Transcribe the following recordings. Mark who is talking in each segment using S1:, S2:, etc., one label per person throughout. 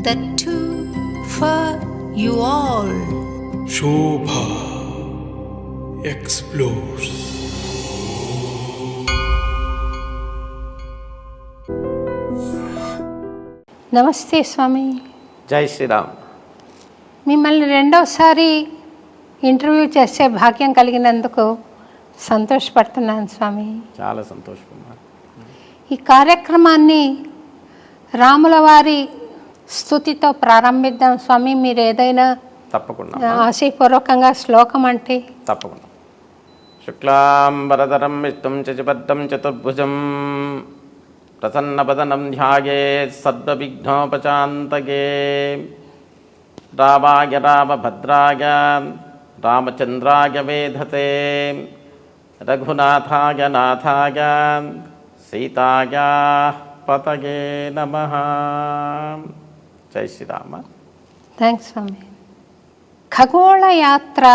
S1: that too for you all.
S2: Shobha explores.
S3: నమస్తే స్వామి.
S4: జై శ్రీరామ్.
S3: మిమ్మల్ని రెండోసారి ఇంటర్వ్యూ చేసే భాగ్యం కలిగినందుకు సంతోషపడుతున్నాను స్వామి.
S4: చాలా సంతోషం.
S3: ఈ కార్యక్రమాన్ని రాముల వారి స్తుతితో ప్రారంభిద్దాం స్వామి. మీరు ఏదైనా
S4: తప్పకుండా
S3: ఆశయపూర్వకంగా శ్లోకం అంటే?
S4: తప్పకుండా. శుక్లాంబరధరం విష్ణుం శశివర్ధం చతుర్భుజం ప్రసన్నవదనం ధ్యాయేత్ సర్వవిఘ్నోపశాంతయే. రామాయ రామభద్రాయ రామచంద్రాయ వేధతే రఘునాథాయ నాథాయ సీతాయ పతయే నమః. జై శ్రీరామ.
S3: థ్యాంక్స్ స్వామి. ఖగోళ యాత్ర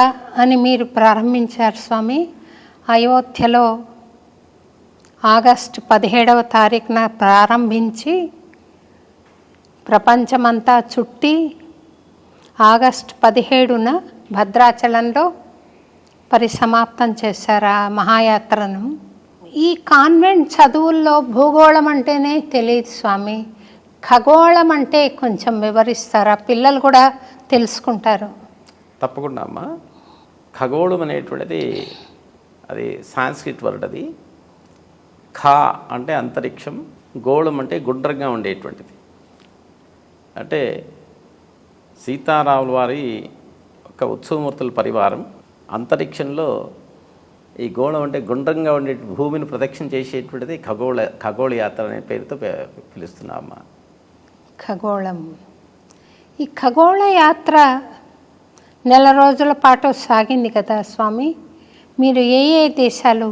S3: అని మీరు ప్రారంభించారు స్వామి. అయోధ్యలో ఆగస్టు 17వ తారీఖున ప్రారంభించి ప్రపంచమంతా చుట్టి ఆగస్టు 17న భద్రాచలంలో పరిసమాప్తం చేశారు ఆ మహాయాత్రను. ఈ కాన్వెంట్ చదువుల్లో భూగోళం అంటేనే తెలియదు స్వామి. ఖగోళం అంటే కొంచెం వివరిస్తారా? పిల్లలు కూడా తెలుసుకుంటారు.
S4: తప్పకుండా అమ్మా. ఖగోళం అనేటువంటిది అది సాంస్క్రిట్ వర్డ్. అది ఖా అంటే అంతరిక్షం, గోళం అంటే గుండ్రంగా ఉండేటువంటిది. అంటే సీతారాముల వారి ఒక ఉత్సవమూర్తుల పరివారం అంతరిక్షంలో ఈ గోళం అంటే గుండ్రంగా ఉండే భూమిని ప్రదక్షిణ చేసేటువంటిది ఖగోళ యాత్ర అనే పేరుతో పిలుస్తున్నామమ్మా.
S3: ఖగోళం. ఈ ఖగోళ యాత్ర నెల రోజుల పాటు సాగింది కదా స్వామి. మీరు ఏ ఏ దేశాలు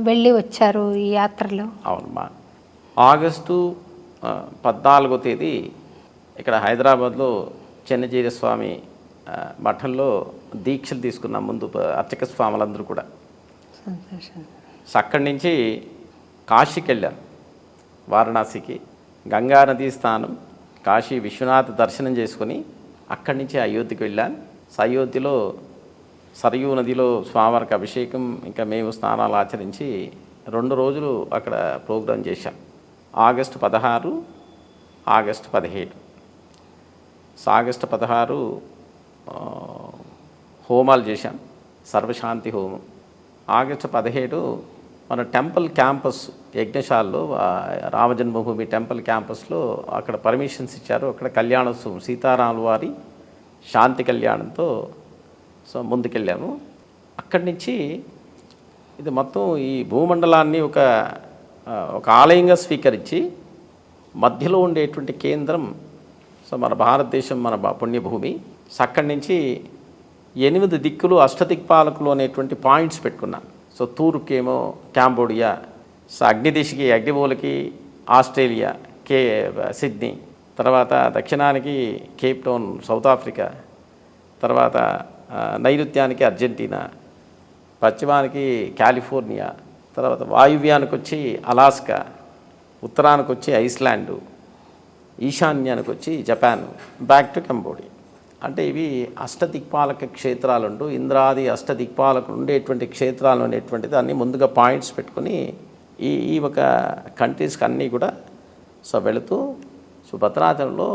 S3: వెళ్ళి వచ్చారు ఈ యాత్రలో?
S4: అవునమ్మా. ఆగస్టు 14వ తేదీ ఇక్కడ హైదరాబాద్లో చెన్నజీర స్వామి మఠంలో దీక్షలు తీసుకున్నాం. ముందు అర్చక స్వాములందరూ కూడా.
S3: సంతోషం.
S4: అక్కడి నుంచి కాశీకి వెళ్ళాను, వారణాసికి. గంగా నదీ స్నానం, కాశీ విశ్వనాథ దర్శనం చేసుకుని అక్కడి నుంచి అయోధ్యకి వెళ్ళాను. అయోధ్యలో సరయూ నదిలో స్వామివారికి అభిషేకం, ఇంకా మేము స్నానాలు ఆచరించి 2 రోజులు అక్కడ ప్రోగ్రాం చేశాం. August 16, August 17. ఆగస్టు 16 హోమాలు చేశాం, సర్వశాంతి హోమం. ఆగస్టు 17 మన టెంపుల్ క్యాంపస్ యజ్ఞశాలలో, రామజన్మభూమి టెంపుల్ క్యాంపస్లో అక్కడ పర్మిషన్స్ ఇచ్చారు. అక్కడ కళ్యాణోత్సవం, సీతారాముల వారి శాంతి కళ్యాణంతో ముందుకెళ్ళాము. అక్కడి నుంచి ఇది మొత్తం ఈ భూమండలాన్ని ఒక ఆలయంగా స్వీకరించి మధ్యలో ఉండేటువంటి కేంద్రం మన భారతదేశం, మన పుణ్యభూమి. అక్కడి నుంచి 8 దిక్కులు, అష్టదిక్పాలకులు అనేటువంటి పాయింట్స్ పెట్టుకున్నాను. తూర్పుకేమో కాంబోడియా, అగ్నిదిశకి అగ్నిమూలకి ఆస్ట్రేలియా, సిడ్నీ, తర్వాత దక్షిణానికి కేప్ టౌన్ సౌత్ ఆఫ్రికా, తర్వాత నైరుత్యానికి అర్జెంటీనా, పశ్చిమానికి కాలిఫోర్నియా, తర్వాత వాయువ్యానికి వచ్చి అలాస్కా, ఉత్తరానికి వచ్చి ఐస్లాండు, ఈశాన్యానికి వచ్చి జపాన్, బ్యాక్ టు కంబోడియా. అంటే ఇవి అష్టదిక్పాలక క్షేత్రాలు ఇంద్రాది అష్టదిక్పాలకులు ఉండేటువంటి క్షేత్రాలు అనేటువంటిది అన్నీ ముందుగా పాయింట్స్ పెట్టుకొని ఈ ఒక కంట్రీస్కి అన్నీ కూడా వెళుతూ భద్రాచలంలో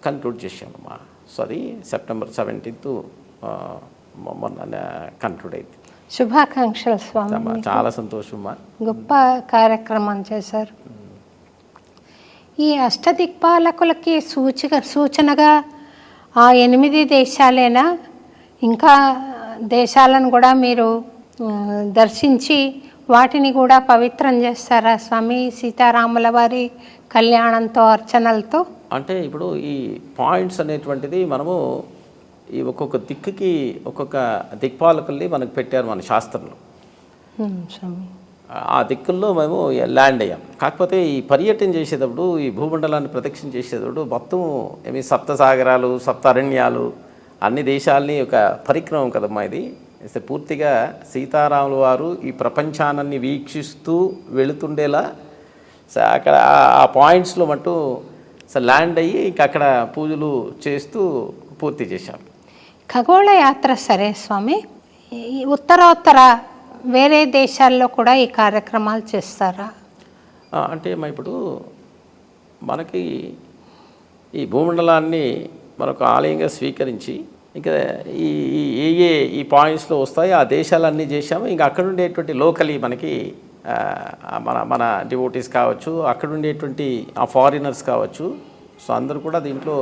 S4: కన్క్లూడ్ చేశామమ్మా. అది సెప్టెంబర్ 17 మొన్న కన్క్లూడ్ అయింది.
S3: శుభాకాంక్షలు స్వామి.
S4: చాలా సంతోషమ్మా.
S3: గొప్ప కార్యక్రమం చేశారు. ఈ అష్టదిక్పాలకులకి సూచనగా ఆ 8 దేశాలేనా, ఇంకా దేశాలను కూడా మీరు దర్శించి వాటిని కూడా పవిత్రం చేస్తారా స్వామి సీతారాముల వారి కళ్యాణంతో, అర్చనలతో?
S4: అంటే ఇప్పుడు ఈ పాయింట్స్ అనేటువంటిది మనము ఈ ఒక్కొక్క దిక్కుకి ఒక్కొక్క దిక్పాలకుల్ని మనకు పెట్టారు మన శాస్త్రంలో. ఆ దిక్కుల్లో మేము ల్యాండ్ అయ్యాం. కాకపోతే ఈ పర్యటన చేసేటప్పుడు, ఈ భూమండలాన్ని ప్రదక్షిణ చేసేటప్పుడు మొత్తం సప్తసాగరాలు, సప్త అరణ్యాలు, అన్ని దేశాలని ఒక పరిక్రమం కదమ్మా ఇది. పూర్తిగా సీతారాముల వారు ఈ ప్రపంచాన్ని వీక్షిస్తూ వెళుతుండేలా అక్కడ ఆ పాయింట్స్లో మట్టు సో ల్యాండ్ అయ్యి ఇంక అక్కడ పూజలు చేస్తూ పూర్తి చేశాం.
S3: ఖగోళ యాత్ర సరే స్వామి, ఈ ఉత్తరోత్తర వేరే దేశాల్లో కూడా ఈ కార్యక్రమాలు చేస్తారా?
S4: అంటే ఇప్పుడు మనకి ఈ భూమండలాన్ని మనకు ఆలయంగా స్వీకరించి ఇంకా ఈ పాయింట్స్లో వస్తాయి ఆ దేశాలన్నీ చేశాము. ఇంకా అక్కడ ఉండేటువంటి లోకలీ మనకి మన డివోటీస్ కావచ్చు, అక్కడ ఉండేటువంటి ఆ ఫారినర్స్ కావచ్చు, సో అందరూ కూడా దీంట్లో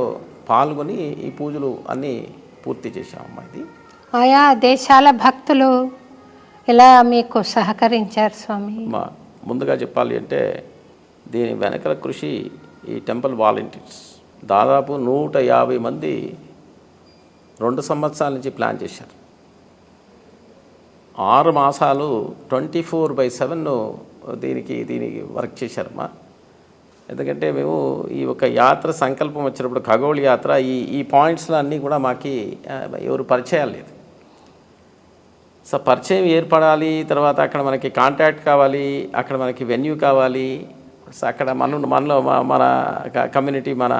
S4: పాల్గొని ఈ పూజలు అన్నీ పూర్తి చేశామమ్మా. ఇది
S3: ఆయా దేశాల భక్తులు ఇలా మీకు సహకరించారు స్వామి?
S4: ముందుగా చెప్పాలి అంటే దీని వెనకల కృషి ఈ టెంపుల్ వాలంటీర్స్ దాదాపు 150 మంది 2 సంవత్సరాల నుంచి ప్లాన్ చేశారు. 6 మాసాలు 24/7 దీనికి వర్క్ చేశారమ్మా. ఎందుకంటే మేము ఈ ఒక యాత్ర సంకల్పం వచ్చినప్పుడు ఖగోళ యాత్ర ఈ పాయింట్స్లో అన్నీ కూడా మాకు ఎవరు పరిచయాలు లేదు. సో పరిచయం ఏర్పడాలి, తర్వాత అక్కడ మనకి కాంటాక్ట్ కావాలి, అక్కడ మనకి వెన్యూ కావాలి. సో అక్కడ మనలో మన కమ్యూనిటీ మన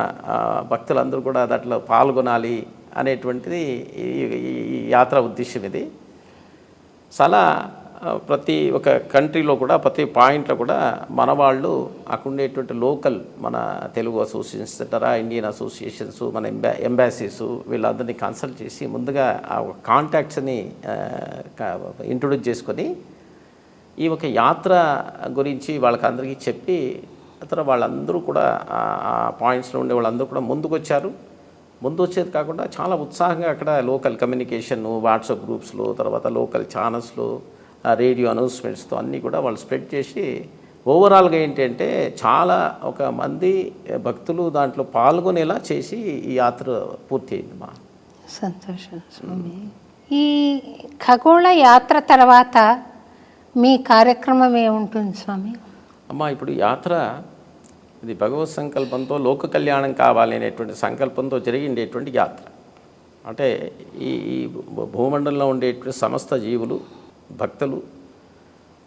S4: భక్తులందరూ కూడా దాంట్లో పాల్గొనాలి అనేటువంటిది ఈ యాత్ర ఉద్దేశం. ఇది చాలా ప్రతి ఒక్క కంట్రీలో కూడా ప్రతి పాయింట్లో కూడా మన వాళ్ళు అక్కడ ఉండేటువంటి లోకల్ మన తెలుగు అసోసియేషన్స్ అంటారా, ఇండియన్ అసోసియేషన్స్, మన ఎంబాసీస్ వీళ్ళందరినీ కన్సల్ట్ చేసి ముందుగా ఆ కాంటాక్ట్స్ని ఇంట్రొడ్యూస్ చేసుకొని ఈ ఒక యాత్ర గురించి వాళ్ళకందరికీ చెప్పి తర్వాత వాళ్ళందరూ కూడా ఆ పాయింట్స్లో ఉండే వాళ్ళందరూ కూడా ముందుకు వచ్చారు. ముందు వచ్చేది కాకుండా చాలా ఉత్సాహంగా అక్కడ లోకల్ కమ్యూనికేషన్, వాట్సాప్ గ్రూప్స్లో, తర్వాత లోకల్ ఛానల్స్లో, రేడియో అనౌన్స్మెంట్స్తో అన్నీ కూడా వాళ్ళు స్ప్రెడ్ చేసి ఓవరాల్గా ఏంటంటే చాలా ఒక మంది భక్తులు దాంట్లో పాల్గొనేలా చేసి ఈ యాత్ర పూర్తి అయింది. మా
S3: సంతోషం స్వామి. ఈ ఖగోళ యాత్ర తర్వాత మీ కార్యక్రమం ఏముంటుంది స్వామి?
S4: అమ్మ ఇప్పుడు యాత్ర ఇది భగవత్ సంకల్పంతో లోక కళ్యాణం కావాలి అనేటువంటి సంకల్పంతో జరిగిండేటువంటి యాత్ర. అంటే ఈ భూమండలంలో ఉండేటువంటి సమస్త జీవులు భక్తులు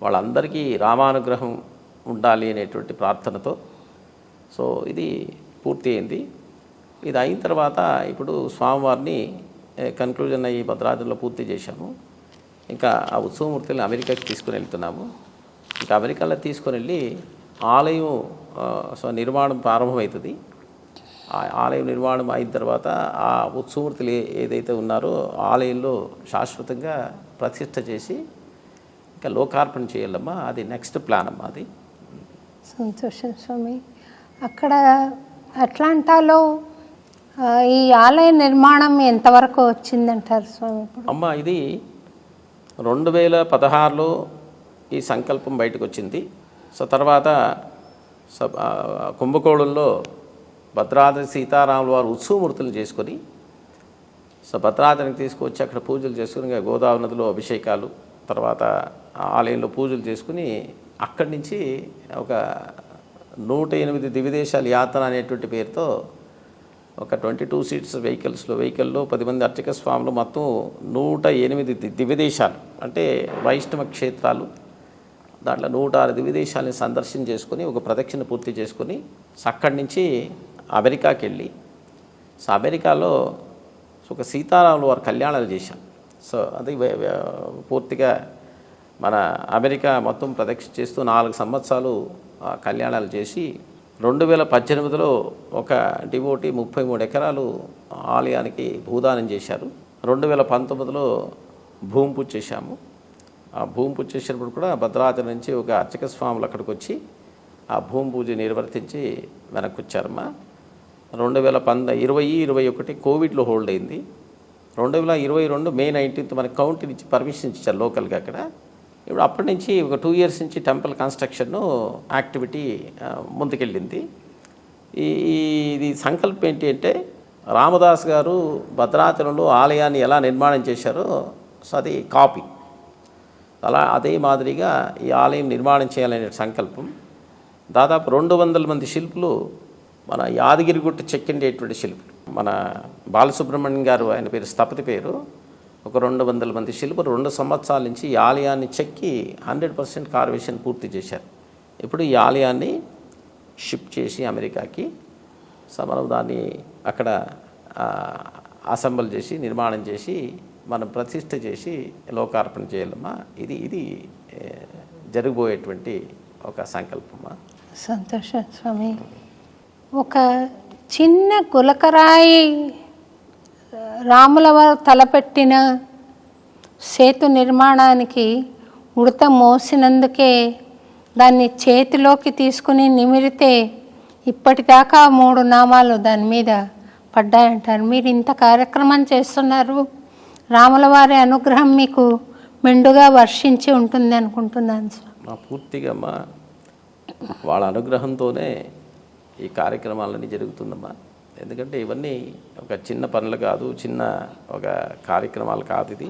S4: వాళ్ళందరికీ రామానుగ్రహం ఉండాలి అనేటువంటి ప్రార్థనతో సో ఇది పూర్తి అయింది. ఇది అయిన తర్వాత ఇప్పుడు స్వామివారిని కన్క్లూజన్ అయ్యి భద్రాచలంలో పూర్తి చేశాము. ఇంకా ఆ ఉత్సవమూర్తులను అమెరికాకి తీసుకుని వెళ్తున్నాము. ఇంకా అమెరికాలో తీసుకొని వెళ్ళి ఆలయం నిర్మాణం ప్రారంభమవుతుంది. ఆ ఆలయం నిర్మాణం అయిన తర్వాత ఆ ఉత్సవమూర్తులు ఏదైతే ఉన్నారో ఆలయంలో శాశ్వతంగా ప్రతిష్ఠ చేసి ఇంకా లోకార్పణ చేయాలమ్మా. అది నెక్స్ట్ ప్లాన్ అమ్మా. అది
S3: సంతోషం స్వామి. అక్కడ అట్లాంటాలో ఈ ఆలయ నిర్మాణం ఎంతవరకు వచ్చిందంటారు స్వామి?
S4: అమ్మ ఇది 2016లో ఈ సంకల్పం బయటకు వచ్చింది. సో తర్వాత కుంభకోణంలో భద్రాద్రి సీతారాముల వారు ఉత్సవమూర్తులు చేసుకొని సో భద్రాద్రికి తీసుకొచ్చి అక్కడ పూజలు చేసుకుని గోదావరి నదిలో అభిషేకాలు, తర్వాత ఆలయంలో పూజలు చేసుకుని అక్కడి నుంచి ఒక 108 దివ్యదేశాల యాత్ర అనేటువంటి పేరుతో ఒక 22 సీట్స్ వెహికల్లో 10 మంది అర్చక స్వాములు మొత్తం 108 దివ్యదేశాలు అంటే వైష్ణవ క్షేత్రాలు, దాంట్లో 106 దివ్యదేశాలని సందర్శన చేసుకుని ఒక ప్రదక్షిణ పూర్తి చేసుకుని అక్కడి నుంచి అమెరికాకి వెళ్ళి సో అమెరికాలో ఒక సీతారాముల వారి కళ్యాణాలు చేశాం. సో అది పూర్తిగా మన అమెరికా మొత్తం ప్రదక్షిణ చేస్తూ 4 సంవత్సరాలు కళ్యాణాలు చేసి 2018లో ఒక డివోటీ 33 ఎకరాలు ఆలయానికి భూదానం చేశారు. 2019లో భూమి పూజ చేశాము. ఆ భూమి పూజ చేసినప్పుడు కూడా భద్రాచలం నుంచి ఒక అర్చక స్వాములు అక్కడికి వచ్చి ఆ భూమి పూజ నిర్వర్తించి వెనక్కి వచ్చారమ్మా. 2020-21 కోవిడ్లో హోల్డ్ అయింది. 2022 May 19 మనకి కౌంటీ నుంచి పర్మిషన్ ఇచ్చారు లోకల్గా అక్కడ. ఇప్పుడు అప్పటి నుంచి ఒక 2 years నుంచి టెంపుల్ కన్స్ట్రక్షన్ యాక్టివిటీ ముందుకెళ్ళింది. ఇది సంకల్పం ఏంటి అంటే రామదాస్ గారు భద్రాచలంలో ఆలయాన్ని ఎలా నిర్మాణం చేశారో సో అది కాపీ, అలా అదే మాదిరిగా ఈ ఆలయం నిర్మాణం చేయాలనే సంకల్పం. దాదాపు 200 మంది శిల్పులు మన యాదగిరిగుట్ట చెక్కిండేటువంటి శిల్పులు, మన బాలసుబ్రహ్మణ్యం గారు ఆయన పేరు స్థపతి పేరు, ఒక 200 మంది శిల్పులు 2 సంవత్సరాల నుంచి ఈ ఆలయాన్ని చెక్కి 100% కార్వేషన్ పూర్తి చేశారు. ఇప్పుడు ఈ ఆలయాన్ని షిఫ్ట్ చేసి అమెరికాకి సో మనం దాన్ని అక్కడ అసెంబుల్ చేసి నిర్మాణం చేసి మనం ప్రతిష్ఠ చేసి లోకార్పణ చేయాలమ్మా. ఇది జరగబోయేటువంటి ఒక సంకల్పమా.
S3: సంతోషం స్వామి. ఒక చిన్న గులకరాయి రాముల వారు తలపెట్టిన సేతు నిర్మాణానికి ఉడత మోసినందుకే దాన్ని చేతిలోకి తీసుకుని నిమిరితే ఇప్పటిదాకా 3 నామాలు దాని మీద పడ్డాయంటారు. మీరు ఇంత కార్యక్రమం చేస్తున్నారు, రాముల వారి అనుగ్రహం మీకు మెండుగా వర్షించి ఉంటుంది అనుకుంటున్నాను స్వామి.
S4: పూర్తిగా అమ్మా వాళ్ళ అనుగ్రహంతోనే ఈ కార్యక్రమాలన్నీ జరుగుతుందమ్మా. ఎందుకంటే ఇవన్నీ ఒక చిన్న పనులు కాదు, చిన్న ఒక కార్యక్రమాలు కాదు. ఇది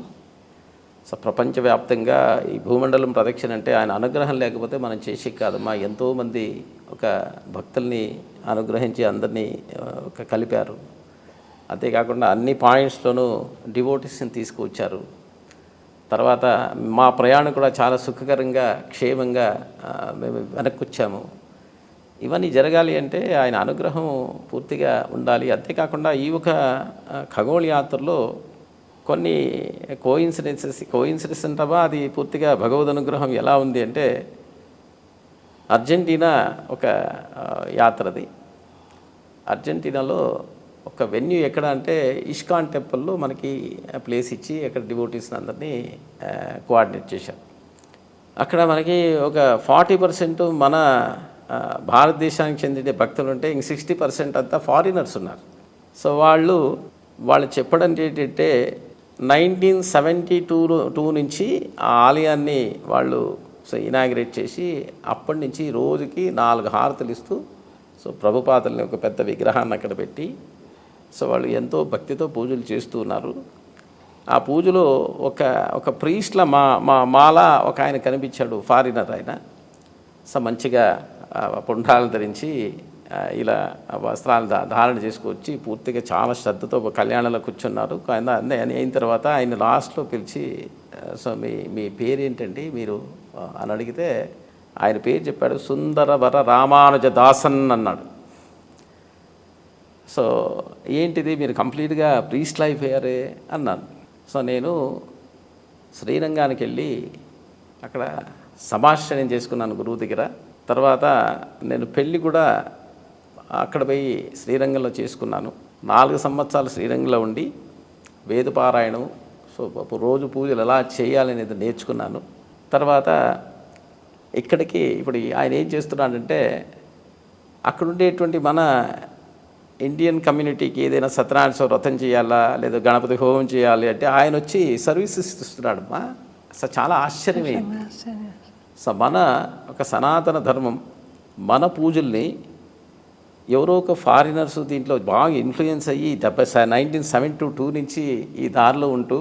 S4: సో ప్రపంచవ్యాప్తంగా ఈ భూమండలం ప్రదక్షిణ అంటే ఆయన అనుగ్రహం లేకపోతే మనం చేసే కాదమ్మా. ఎంతోమంది ఒక భక్తుల్ని అనుగ్రహించి అందరినీ ఒక కలిపారు. అంతేకాకుండా అన్ని పాయింట్స్లోనూ డివోటీస్ని తీసుకువచ్చారు. తర్వాత మా ప్రయాణం కూడా చాలా సుఖకరంగా క్షేమంగా మేము వెనక్కి వచ్చాము. ఇవన్నీ జరగాలి అంటే ఆయన అనుగ్రహం పూర్తిగా ఉండాలి. అంతేకాకుండా ఈ ఒక ఖగోళ యాత్రలో కొన్ని కోయిన్సిడెన్స్ అంటావా, అది పూర్తిగా భగవద్ అనుగ్రహం ఎలా ఉంది అంటే అర్జెంటీనా ఒక యాత్రది. అర్జెంటీనాలో ఒక వెన్యూ ఎక్కడ అంటే ఇస్కాన్ టెంపుల్లో మనకి ప్లేస్ ఇచ్చి అక్కడ డివోటీస్ని అందరినీ కోఆర్డినేట్ చేశారు. అక్కడ మనకి ఒక 40% మన భారతదేశానికి చెందిన భక్తులు ఉంటే ఇంక 60% అంతా ఫారినర్స్ ఉన్నారు. సో వాళ్ళు చెప్పడం ఏంటంటే 1972 నుంచి ఆ ఆలయాన్ని వాళ్ళు ఇనాగ్రేట్ చేసి అప్పటి నుంచి రోజుకి 4 హారతులు ఇస్తూ సో ప్రభుపాదుల్ని ఒక పెద్ద విగ్రహాన్ని అక్కడ పెట్టి సో వాళ్ళు ఎంతో భక్తితో పూజలు చేస్తూ ఉన్నారు. ఆ పూజలో ఒక ప్రీస్ట్ల మాల ఒక ఆయన కనిపించాడు, ఫారినర్ ఆయన. సో మంచిగా పుండాలు ధరించి ఇలా వస్త్రాలు ధారణ చేసుకొచ్చి పూర్తిగా చాలా శ్రద్ధతో కళ్యాణంలో కూర్చున్నారు. అయిన తర్వాత ఆయన లాస్ట్లో పిలిచి సో మీ పేరేంటండి మీరు అని అడిగితే ఆయన పేరు చెప్పాడు, సుందరవర రామానుజ దాసన్ అన్నాడు. సో ఏంటిది మీరు కంప్లీట్గా ప్రీస్ట్ లైఫ్ అయ్యారే అన్నాను. సో నేను శ్రీరంగానికి వెళ్ళి అక్కడ సమాశ్రయం చేసుకున్నాను గురువు దగ్గర. తర్వాత నేను పెళ్ళి కూడా అక్కడ పోయి శ్రీరంగంలో చేసుకున్నాను. 4 సంవత్సరాలు శ్రీరంగంలో ఉండి వేదపారాయణం సో రోజు పూజలు ఎలా చేయాలనేది నేర్చుకున్నాను. తర్వాత ఇక్కడికి ఇప్పుడు ఆయన ఏం చేస్తున్నాడంటే అక్కడ ఉండేటువంటి మన ఇండియన్ కమ్యూనిటీకి ఏదైనా సత్యనారాయణ వ్రతం చేయాలా లేదా గణపతి హోమం చేయాలి అంటే ఆయన వచ్చి సర్వీసెస్ ఇస్తున్నాడమ్మా. సో చాలా ఆశ్చర్యమైంది. సో మన ఒక సనాతన ధర్మం మన పూజల్ని ఎవరో ఒక ఫారినర్స్ దీంట్లో బాగా ఇన్ఫ్లుయెన్స్ అయ్యి 1972 నుంచి ఈ దారిలో ఉంటూ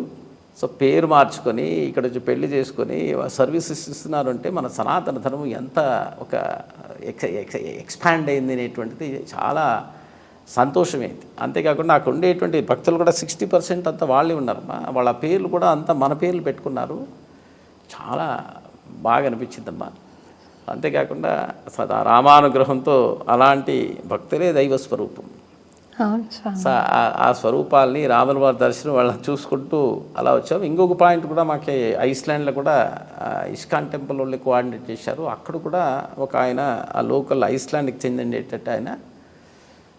S4: సో పేరు మార్చుకొని ఇక్కడ వచ్చి పెళ్లి చేసుకొని సర్వీసెస్ ఇస్తున్నారు అంటే మన సనాతన ధర్మం ఎంత ఒక ఎక్స్పాండ్ అయింది అనేటువంటిది చాలా సంతోషమైంది. అంతేకాకుండా అక్కడ ఉండేటువంటి భక్తులు కూడా 60% అంతా వాళ్ళే ఉన్నారమ్మా. వాళ్ళ పేర్లు కూడా అంతా మన పేర్లు పెట్టుకున్నారు. చాలా బాగా అనిపించిందమ్మా. అంతేకాకుండా రామానుగ్రహంతో అలాంటి భక్తులే దైవ స్వరూపం. ఆ స్వరూపాలని రాముల వారి దర్శనం వాళ్ళని చూసుకుంటూ అలా వచ్చాము. ఇంకొక పాయింట్ కూడా మాకు ఐస్లాండ్లో కూడా ఇస్కాన్ టెంపుల్ వాళ్ళు కోఆర్డినేట్ చేశారు. అక్కడ కూడా ఒక ఆయన ఆ లోకల్ ఐస్లాండ్కి చెందిండేటట్టు ఆయన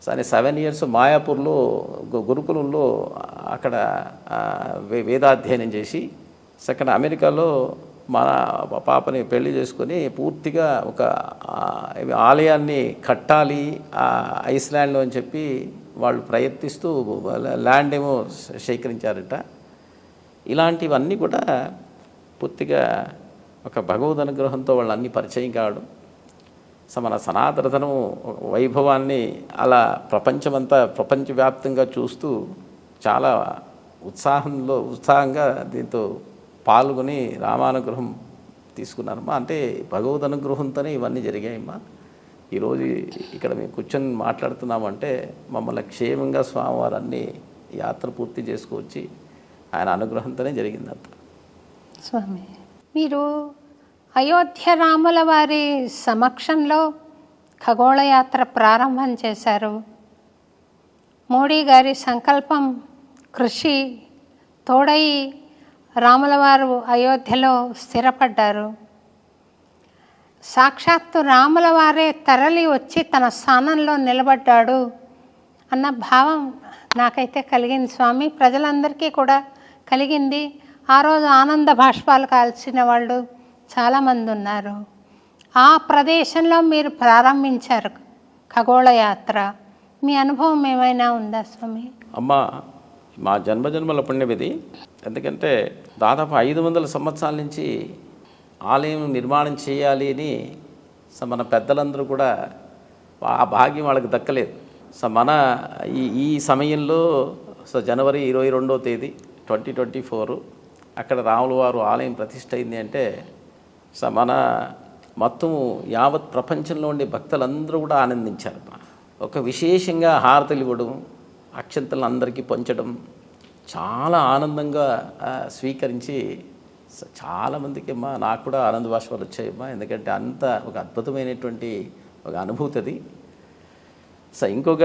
S4: సో ఆయన 7 years మాయాపూర్లో గురుకులంలో అక్కడ వేదాధ్యయనం చేసి అక్కడ అమెరికాలో మన పాపని పెళ్లి చేసుకొని పూర్తిగా ఒక ఆలయాన్ని కట్టాలి ఐస్లాండ్లో అని చెప్పి వాళ్ళు ప్రయత్నిస్తూ ల్యాండ్ ఏమో సేకరించారట. ఇలాంటివన్నీ కూడా పూర్తిగా ఒక భగవద్ అనుగ్రహంతో వాళ్ళు అన్నీ పరిచయం కావడం. సో మన సనాతన ధర్మం వైభవాన్ని అలా ప్రపంచవ్యాప్తంగా చూస్తూ చాలా ఉత్సాహంగా దీంతో పాల్గొని రామానుగ్రహం తీసుకున్నారమ్మా. అంటే భగవద్ అనుగ్రహంతోనే ఇవన్నీ జరిగాయమ్మా. ఈరోజు ఇక్కడ మేము కూర్చొని మాట్లాడుతున్నామంటే మమ్మల్ని క్షేమంగా స్వామివారు అన్ని యాత్ర పూర్తి చేసుకొచ్చి ఆయన అనుగ్రహంతోనే జరిగిందంత.
S3: స్వామి, మీరు అయోధ్య రాముల వారి సమక్షంలో ఖగోళ యాత్ర ప్రారంభం చేశారు. మోడీ గారి సంకల్పం కృషి తోడై రాముల వారు అయోధ్యలో స్థిరపడ్డారు. సాక్షాత్తు రాముల వారే తరలి వచ్చి తన స్థానంలో నిలబడ్డాడు అన్న భావం నాకైతే కలిగింది స్వామి. ప్రజలందరికీ కూడా కలిగింది. ఆ రోజు ఆనంద బాష్పాలు కాల్చిన వాళ్ళు చాలామంది ఉన్నారు. ఆ ప్రదేశంలో మీరు ప్రారంభించారు ఖగోళ యాత్ర. మీ అనుభవం ఏమైనా ఉందా స్వామి?
S4: అమ్మ, మా జన్మజన్మల పుణ్యం ఇది. ఎందుకంటే దాదాపు 500 సంవత్సరాల నుంచి ఆలయం నిర్మాణం చేయాలి అని మన పెద్దలందరూ కూడా ఆ భాగ్యం వాళ్ళకి దక్కలేదు. మన ఈ సమయంలో జనవరి 22వ తేదీ 2024 అక్కడ రాముల వారు ఆలయం ప్రతిష్ఠ అయింది అంటే మన మొత్తం యావత్ ప్రపంచంలో ఉండే భక్తులందరూ కూడా ఆనందించారు. ఒక విశేషంగా హారతలు ఇవ్వడం, అక్షంతలను అందరికీ పంచడం చాలా ఆనందంగా స్వీకరించి చాలామందికి అమ్మా, నాకు కూడా ఆనంద బాష్పాలు వచ్చాయమ్మా. ఎందుకంటే అంత ఒక అద్భుతమైనటువంటి ఒక అనుభూతి అది. ఇంకొక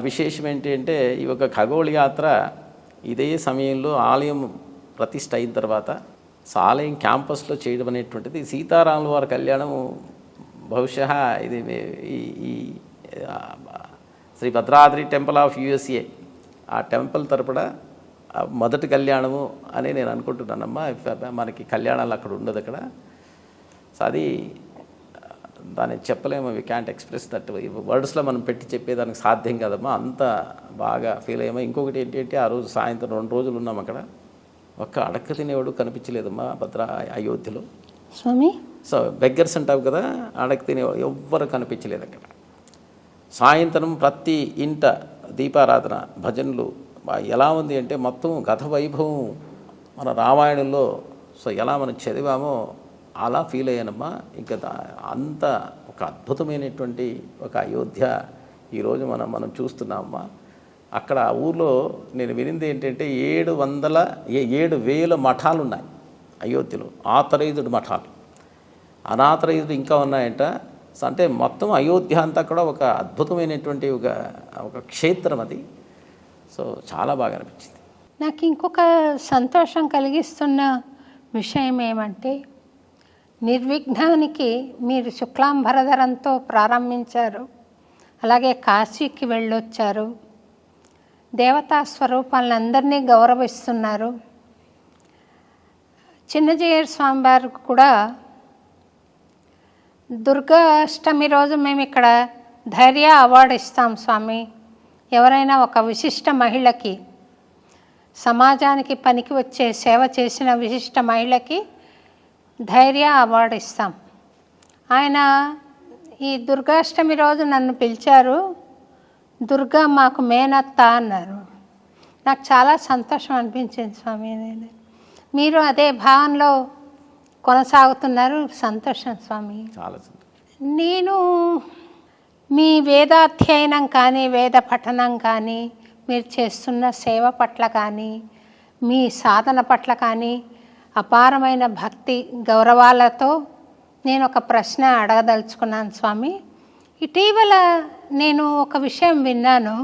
S4: విశేషం ఏంటి అంటే ఈ ఒక ఖగోళ యాత్ర ఇదే సమయంలో ఆలయం ప్రతిష్ఠ అయిన తర్వాత ఆలయం క్యాంపస్లో చేయడం అనేటువంటిది సీతారాముల వారి కళ్యాణం బహుశా ఇది ఈ Shri Bhadradri temple of USA ఆ టెంపుల్ తరపున మొదటి కళ్యాణము అని నేను అనుకుంటున్నానమ్మా. మనకి కళ్యాణాలు అక్కడ ఉండదు అక్కడ. సో అది దాన్ని చెప్పలేము. వి క్యాంట్ ఎక్స్ప్రెస్ దట్ వర్డ్స్లో మనం పెట్టి చెప్పేదానికి సాధ్యం కదమ్మా. అంత బాగా ఫీల్ అయ్యామా. ఇంకొకటి ఏంటంటే ఆ రోజు సాయంత్రం 2 రోజులు ఉన్నాం అక్కడ. ఒక్క అడక్క తినేవాడు కనిపించలేదమ్మా అయోధ్యలో
S3: స్వామి.
S4: సో బెగ్గర్స్ అంటావు కదా, అడక్క తినేవాడు ఎవ్వరు కనిపించలేదు అక్కడ. సాయంత్రం ప్రతి ఇంట దీపారాధన, భజనలు ఎలా ఉంది అంటే మొత్తం గత వైభవం మన రామాయణంలో ఎలా మనం చదివామో అలా ఫీల్ అయ్యానమ్మా. ఇంకా అంత ఒక అద్భుతమైనటువంటి ఒక అయోధ్య ఈరోజు మనం చూస్తున్నామమ్మా. అక్కడ ఆ ఊర్లో నేను వినింది ఏంటంటే 7,000 మఠాలు ఉన్నాయి అయోధ్యలో. ఆథరైజ్డ్ మఠాలు, అనాథరైజ్డ్ ఇంకా ఉన్నాయంట. అంటే మొత్తం అయోధ్య అంతా కూడా ఒక అద్భుతమైనటువంటి ఒక క్షేత్రం అది. సో చాలా బాగా అనిపించింది
S3: నాకు. ఇంకొక సంతోషం కలిగిస్తున్న విషయం ఏమంటే నిర్విఘ్నానికి మీరు శుక్లాంబరధరంతో ప్రారంభించారు. అలాగే కాశీకి వెళ్ళొచ్చారు. దేవతా స్వరూపాలందరినీ గౌరవిస్తున్నారు. చిన్నజీయర్ స్వామివారికి కూడా దుర్గా అష్టమి రోజు మేము ఇక్కడ ధైర్య అవార్డు ఇస్తాం స్వామి. ఎవరైనా ఒక విశిష్ట మహిళకి, సమాజానికి పనికి వచ్చే సేవ చేసిన విశిష్ట మహిళకి ధైర్య అవార్డు ఇస్తాం. ఆయన ఈ దుర్గాష్టమి రోజు నన్ను పిలిచారు. దుర్గా మాకు మేనత్త అన్నారు. నాకు చాలా సంతోషం అనిపించింది స్వామి. మీరు అదే భావనలో కొనసాగుతున్నారు. సంతోషం స్వామి.
S4: చాలా సంతోషం.
S3: నేను మీ వేదాధ్యయనం కానీ, వేద పఠనం కానీ, మీరు చేస్తున్న సేవ పట్ల కానీ, మీ సాధన పట్ల కానీ అపారమైన భక్తి గౌరవాలతో నేను ఒక ప్రశ్న అడగదలుచుకున్నాను స్వామి. ఇటీవల నేను ఒక విషయం విన్నాను.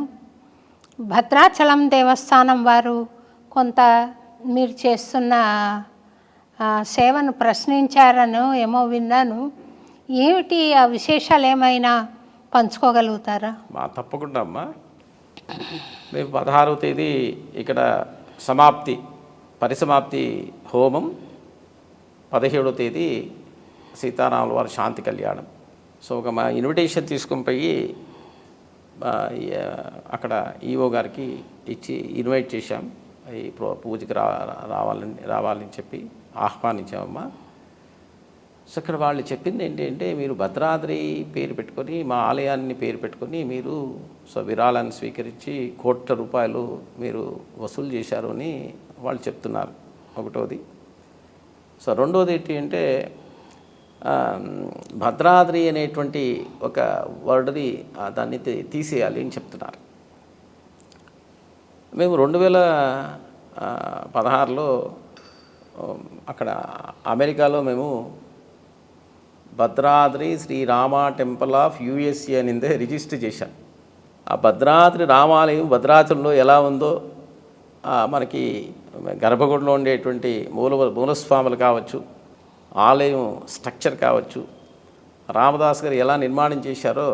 S3: భద్రాచలం దేవస్థానం వారు కొంత మీరు చేస్తున్న సేవను ప్రశ్నించారను ఏమో విన్నాను. ఏమిటి ఆ విశేషాలు ఏమైనా పంచుకోగలుగుతారా?
S4: తప్పకుండా అమ్మా. మేము 16వ తేదీ ఇక్కడ పరిసమాప్తి హోమం, 17వ తేదీ సీతారాముల వారి శాంతి కళ్యాణం. సో ఒక మా ఇన్విటేషన్ తీసుకొని పోయి అక్కడ ఈఓ గారికి ఇచ్చి ఇన్వైట్ చేశాం. ఈ పూజకి రావాలని చెప్పి ఆహ్వానించామమ్మా. సో ఇక్కడ వాళ్ళు చెప్పింది ఏంటంటే మీరు భద్రాద్రి పేరు పెట్టుకొని, మా ఆలయాన్ని పేరు పెట్టుకొని మీరు విరాళాన్ని స్వీకరించి కోట్ల రూపాయలు మీరు వసూలు చేశారు అని వాళ్ళు చెప్తున్నారు. ఒకటోది. సో రెండోది ఏంటి అంటే భద్రాద్రి అనేటువంటి ఒక వర్డ్ని దాన్ని తీసేయాలి అని చెప్తున్నారు. మేము 2016లో అక్కడ అమెరికాలో మేము Bhadradri Srirama temple of USA అనేది రిజిస్టర్ చేశాం. ఆ భద్రాద్రి రామాలయం భద్రాచలంలో ఎలా ఉందో మనకి గర్భగుడిలో ఉండేటువంటి మూలస్వాములు కావచ్చు, ఆలయం స్ట్రక్చర్ కావచ్చు, రామదాస్ గారు ఎలా నిర్మాణం చేశారో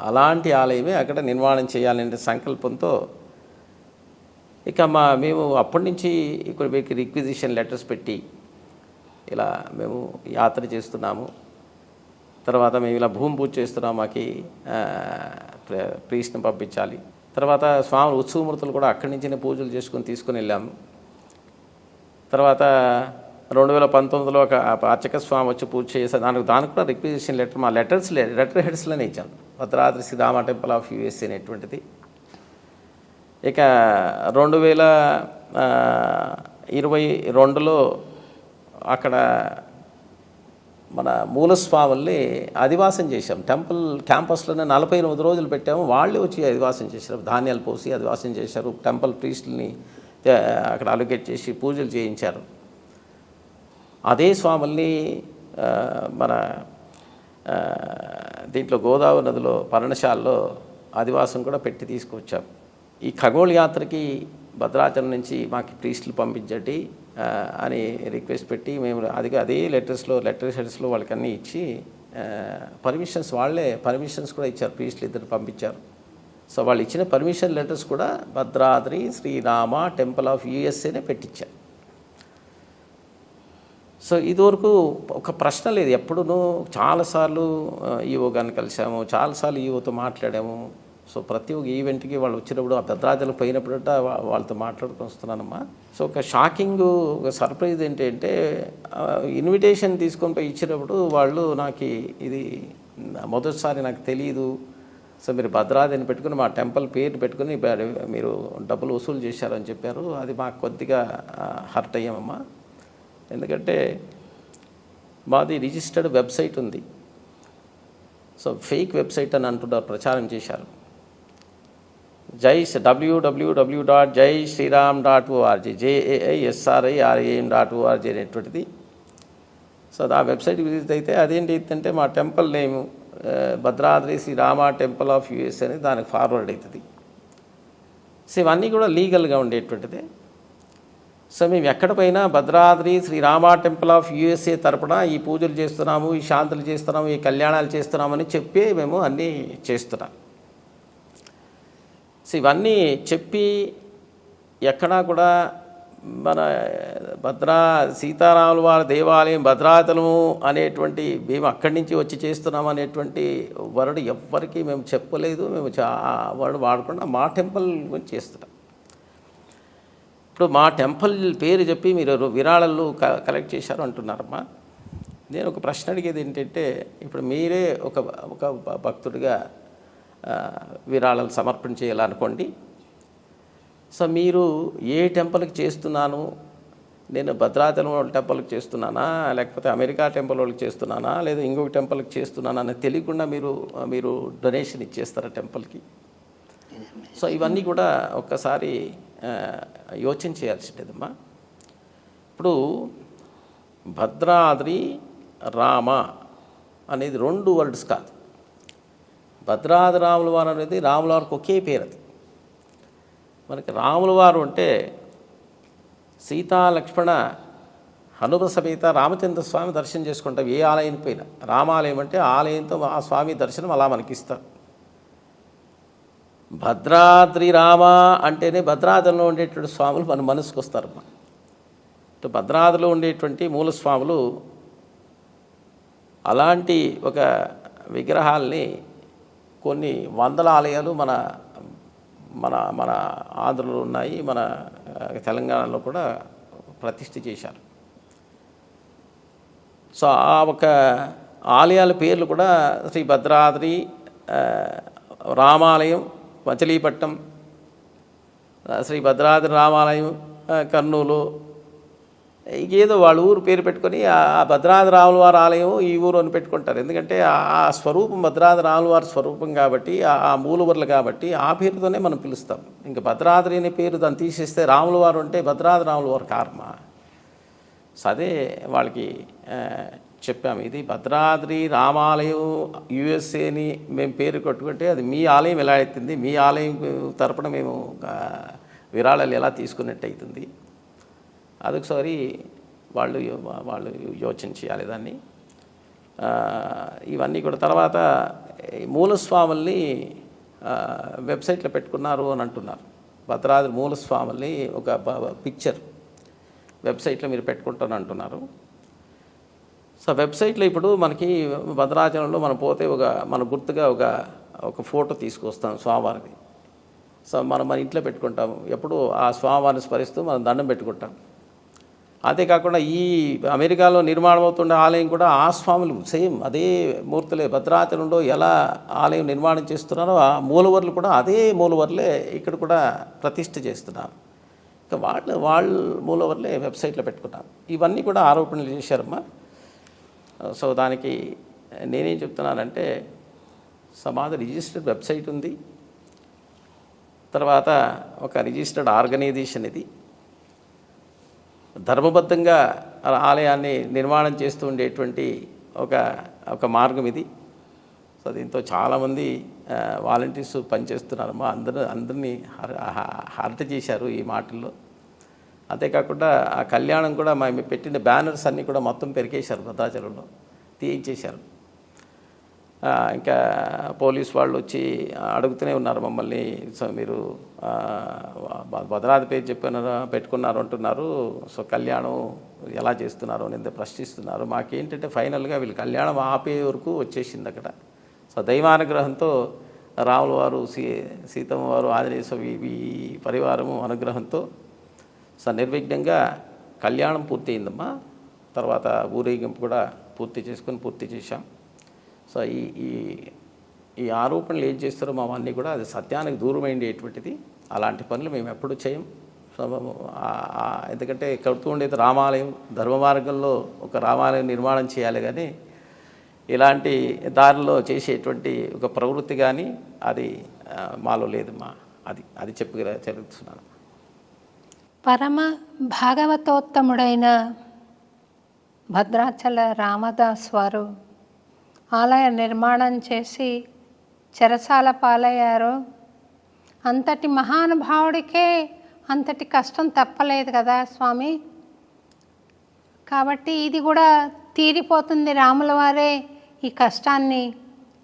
S4: అలాంటి ఆలయమే అక్కడ నిర్మాణం చేయాలనే సంకల్పంతో ఇక మేము అప్పటి నుంచి ఇక్కడ మీకు రిక్విజిషన్ లెటర్స్ పెట్టి ఇలా మేము యాత్ర చేస్తున్నాము. తర్వాత మేము ఇలా భూమి పూజ చేస్తున్నాము, మాకు ప్రీస్ట్ని పంపించాలి. తర్వాత స్వామి ఉత్సవమూర్తులు కూడా అక్కడి నుంచినే పూజలు తీసుకుని వెళ్ళాము. తర్వాత 2019లో ఒక అర్చక స్వామి వచ్చి పూజ చేశారు. దానికి కూడా రిక్విజిషన్ లెటర్ మా లెటర్ హెడ్స్లోనే ఇచ్చాను. Bhadradri Srirama temple of USA అనేటువంటిది. ఇక 2022లో అక్కడ మన మూలస్వాముల్ని అధివాసం చేశాం. టెంపుల్ క్యాంపస్లోనే 48 రోజులు పెట్టాము. వాళ్ళే వచ్చి అధివాసం చేశారు, ధాన్యాలు పోసి అధివాసం చేశారు. టెంపుల్ ప్రీస్టుల్ని అక్కడ అలొకేట్ చేసి పూజలు చేయించారు. అదే స్వాముల్ని మన దీంట్లో గోదావరి నదిలో పర్ణశాలలో అధివాసం కూడా పెట్టి తీసుకొచ్చాం. ఈ ఖగోళ యాత్రకి భద్రాచలం నుంచి మాకు ప్రీస్టులు పంపించండి అని రిక్వెస్ట్ పెట్టి మేము అదే లెటర్ హెడ్స్లో వాళ్ళకన్నీ ఇచ్చి వాళ్ళే పర్మిషన్స్ కూడా ఇచ్చారు. ప్రీస్టులు ఇద్దరు పంపించారు. సో వాళ్ళు ఇచ్చిన పర్మిషన్ లెటర్స్ కూడా భద్రాద్రి శ్రీరామ టెంపుల్ ఆఫ్ యూఎస్ఏనే పెట్టించారు. సో ఇదివరకు ఒక ప్రశ్న లేదు. ఎప్పుడూ చాలాసార్లు ఈవో గారిని కలిసాము, చాలాసార్లు ఈవోతో మాట్లాడాము. సో ప్రతి ఒక్క ఈవెంట్కి వాళ్ళు వచ్చినప్పుడు ఆ భద్రాచలం పోయినప్పుడట వాళ్ళతో మాట్లాడుకొని వస్తున్నానమ్మా. సో ఒక షాకింగ్, ఒక సర్ప్రైజ్ ఏంటంటే ఇన్విటేషన్ తీసుకొని పోయి ఇచ్చినప్పుడు వాళ్ళు నాకు ఇది మొదటిసారి నాకు తెలియదు, సో మీరు భద్రాద్రిని పెట్టుకుని మా టెంపుల్ పేరు పెట్టుకుని మీరు డబ్బులు వసూలు చేశారని చెప్పారు. అది మాకు కొద్దిగా హర్ట్ అయ్యామమ్మా. ఎందుకంటే మాది రిజిస్టర్డ్ వెబ్సైట్ ఉంది. సో ఫేక్ వెబ్సైట్ అని అంటున్నారు, ప్రచారం చేశారు. www.jaisriram.org JAISRIRAM.org అనేటువంటిది. సో ఆ వెబ్సైట్ విజిట్ అయితే అదేంటి మా టెంపుల్ నేము Bhadradri Srirama temple of US అని దానికి ఫార్వర్డ్ అవుతుంది. సో ఇవన్నీ కూడా లీగల్గా ఉండేటువంటిదే. సో మేము ఎక్కడ పోయినా Bhadradri Srirama temple of USA తరపున ఈ పూజలు చేస్తున్నాము, ఈ శాంతులు చేస్తున్నాము, ఈ కళ్యాణాలు చేస్తున్నామని చెప్పి మేము అన్నీ చేస్తున్నాం. సో ఇవన్నీ చెప్పి ఎక్కడా కూడా మన సీతారాముల వారి దేవాలయం భద్రాచలము అనేటువంటి మేము అక్కడి నుంచి వచ్చి చేస్తున్నాం అనేటువంటి వర్డ్ ఎవ్వరికీ మేము చెప్పలేదు. మేము వర్డ్ వాడకుండా మా టెంపుల్ గురించి చేస్తున్నాం. ఇప్పుడు మా టెంపుల్ పేరు చెప్పి మీరు విరాళాలు కలెక్ట్ చేశారు అంటున్నారమ్మా. నేను ఒక ప్రశ్న అడిగేది ఏంటంటే, ఇప్పుడు మీరే ఒక భక్తుడిగా విరాళాలు సమర్పణ చేయాలనుకోండి. సో మీరు ఏ టెంపుల్కి చేస్తున్నాను, నేను భద్రాచలం వాళ్ళ టెంపుల్కి చేస్తున్నానా, లేకపోతే అమెరికా టెంపుల్ వాళ్ళకి చేస్తున్నానా, లేదా ఇంకొక టెంపుల్కి చేస్తున్నానా అని తెలియకుండా మీరు డొనేషన్ ఇచ్చేస్తారా టెంపుల్కి. సో ఇవన్నీ కూడా ఒక్కసారి యోచన చేయాల్సిందేదమ్మా. ఇప్పుడు భద్రాద్రి రామ అనేది 2 వర్డ్స్ కాదు. భద్రాద్రి రాముల వారు అనేది రాముల వారికి ఒకే పేరు. అది మనకి రాముల వారు అంటే సీతా లక్ష్మణ హనుమ సమేత రామచంద్ర స్వామి దర్శనం చేసుకుంటాం ఏ ఆలయం పోయినా. రామాలయం అంటే ఆలయంతో ఆ స్వామి దర్శనం అలా మనకిస్తారు. భద్రాద్రి రామ అంటేనే భద్రాద్రిలో ఉండేటువంటి స్వాములు మన మనసుకు వస్తారమ్మా. భద్రాద్రిలో ఉండేటువంటి మూల స్వాములు అలాంటి ఒక విగ్రహాల్ని కొన్ని వందల ఆలయాలు మన మన మన ఆంధ్రలో ఉన్నాయి, మన తెలంగాణలో కూడా ప్రతిష్ఠ చేశారు. సో ఆ ఒక ఆలయాల పేర్లు కూడా శ్రీ భద్రాద్రి రామాలయం మచిలీపట్నం, శ్రీ భద్రాద్రి రామాలయం కర్నూలు, ఏదో వాళ్ళ ఊరు పేరు పెట్టుకొని ఆ భద్రాద్రి రాముల వారి ఆలయం ఈ ఊరు అని పెట్టుకుంటారు. ఎందుకంటే ఆ స్వరూపం భద్రాద్రి రాముల వారి స్వరూపం కాబట్టి, ఆ మూలవర్లు కాబట్టి ఆ పేరుతోనే మనం పిలుస్తాం. ఇంకా భద్రాద్రి అనే పేరు దాన్ని తీసేస్తే రాముల వారు అంటే భద్రాద్రి రాముల వారి కార్మ. సో అదే వాళ్ళకి చెప్పాము. ఇది భద్రాద్రి రామాలయం యుఎస్ఏని మేము పేరు కొట్టుకుంటే అది మీ ఆలయం ఎలా అవుతుంది, మీ ఆలయం తరపున మేము విరాళాలు ఎలా తీసుకున్నట్టు అవుతుంది. అదొకసారి వాళ్ళు యోచన చేయాలి దాన్ని. ఇవన్నీ కూడా తర్వాత మూలస్వాముల్ని వెబ్సైట్లో పెట్టుకున్నారు అని అంటున్నారు. భద్రాద్రి మూలస్వాముల్ని ఒక పిక్చర్ వెబ్సైట్లో మీరు పెట్టుకుంటాను అంటున్నారు. సో వెబ్సైట్లో ఇప్పుడు మనకి భద్రాచలంలో మనం పోతే మన గుర్తుగా ఒక ఫోటో తీసుకొస్తాం స్వామివారిది. సో మనం మన ఇంట్లో పెట్టుకుంటాము, ఎప్పుడు ఆ స్వామివారిని స్మరిస్తూ మనం దండం పెట్టుకుంటాం. అంతేకాకుండా ఈ అమెరికాలో నిర్మాణం అవుతున్న ఆలయం కూడా ఆ స్వాములు సేమ్ అదే మూర్తులే భద్రాచలంలో ఎలా ఆలయం నిర్మాణం చేస్తున్నారో ఆ మూలవర్లు కూడా అదే మూలవర్లే ఇక్కడ కూడా ప్రతిష్ఠ చేస్తున్నారు. ఇంకా వాళ్ళు మూలవర్లే వెబ్సైట్లో పెట్టుకున్నారు. ఇవన్నీ కూడా ఆరోపణలు చేశారమ్మా. సో దానికి నేనేం చెప్తున్నానంటే సమాధి రిజిస్టర్డ్ వెబ్సైట్ ఉంది, తర్వాత ఒక రిజిస్టర్డ్ ఆర్గనైజేషన్, ఇది ధర్మబద్ధంగా ఆలయాన్ని నిర్మాణం చేస్తూ ఉండేటువంటి ఒక మార్గం ఇది. సో దీంతో చాలామంది వాలంటీర్స్ పనిచేస్తున్నారమ్మా. అందరినీ హర్ట్ చేశారు ఈ మాటల్లో. అంతేకాకుండా ఆ కళ్యాణం కూడా మేము పెట్టిన బ్యానర్స్ అన్నీ కూడా మొత్తం పెరికేశారు, భద్రాచలంలో తీయించేశారు. ఇంకా పోలీస్ వాళ్ళు వచ్చి అడుగుతూనే ఉన్నారు మమ్మల్ని, సో మీరు భద్రాద్రి పేరు పెట్టుకున్నారు అంటున్నారు, సో కళ్యాణం ఎలా చేస్తున్నారు అని ప్రశ్నిస్తున్నారు. మాకేంటంటే ఫైనల్గా వీళ్ళు కళ్యాణం ఆపే వరకు వచ్చేసింది అక్కడ. సో దైవానుగ్రహంతో రాముల వారు, సీతమ్మ వారు, ఆంజనేయ స్వామి ఈ పరివారము అనుగ్రహంతో సో నిర్విఘ్నంగా కళ్యాణం పూర్తి అయిందమ్మా. తర్వాత ఊరేగింపు కూడా పూర్తి చేశాం. సో ఈ ఆరోపణలు ఏం చేస్తారో మావన్నీ కూడా అది సత్యానికి దూరమైండేటువంటిది. అలాంటి పనులు మేము ఎప్పుడు చేయం. సో ఎందుకంటే కడుతూ ఉండేది రామాలయం, ధర్మ మార్గంలో ఒక రామాలయం నిర్మాణం చేయాలి, కానీ ఇలాంటి దారిలో చేసేటువంటి ఒక ప్రవృత్తి కానీ అది మాలో లేదమ్మా. అది చెప్తున్నాను.
S3: పరమ భాగవతోత్తముడైన భద్రాచల రామదాస్ వారు ఆలయ నిర్మాణం చేసి చెరసాల పాలయ్యారు. అంతటి మహానుభావుడికే అంతటి కష్టం తప్పలేదు కదా స్వామి. కాబట్టి ఇది కూడా తీరిపోతుంది, రాముల వారే ఈ కష్టాన్ని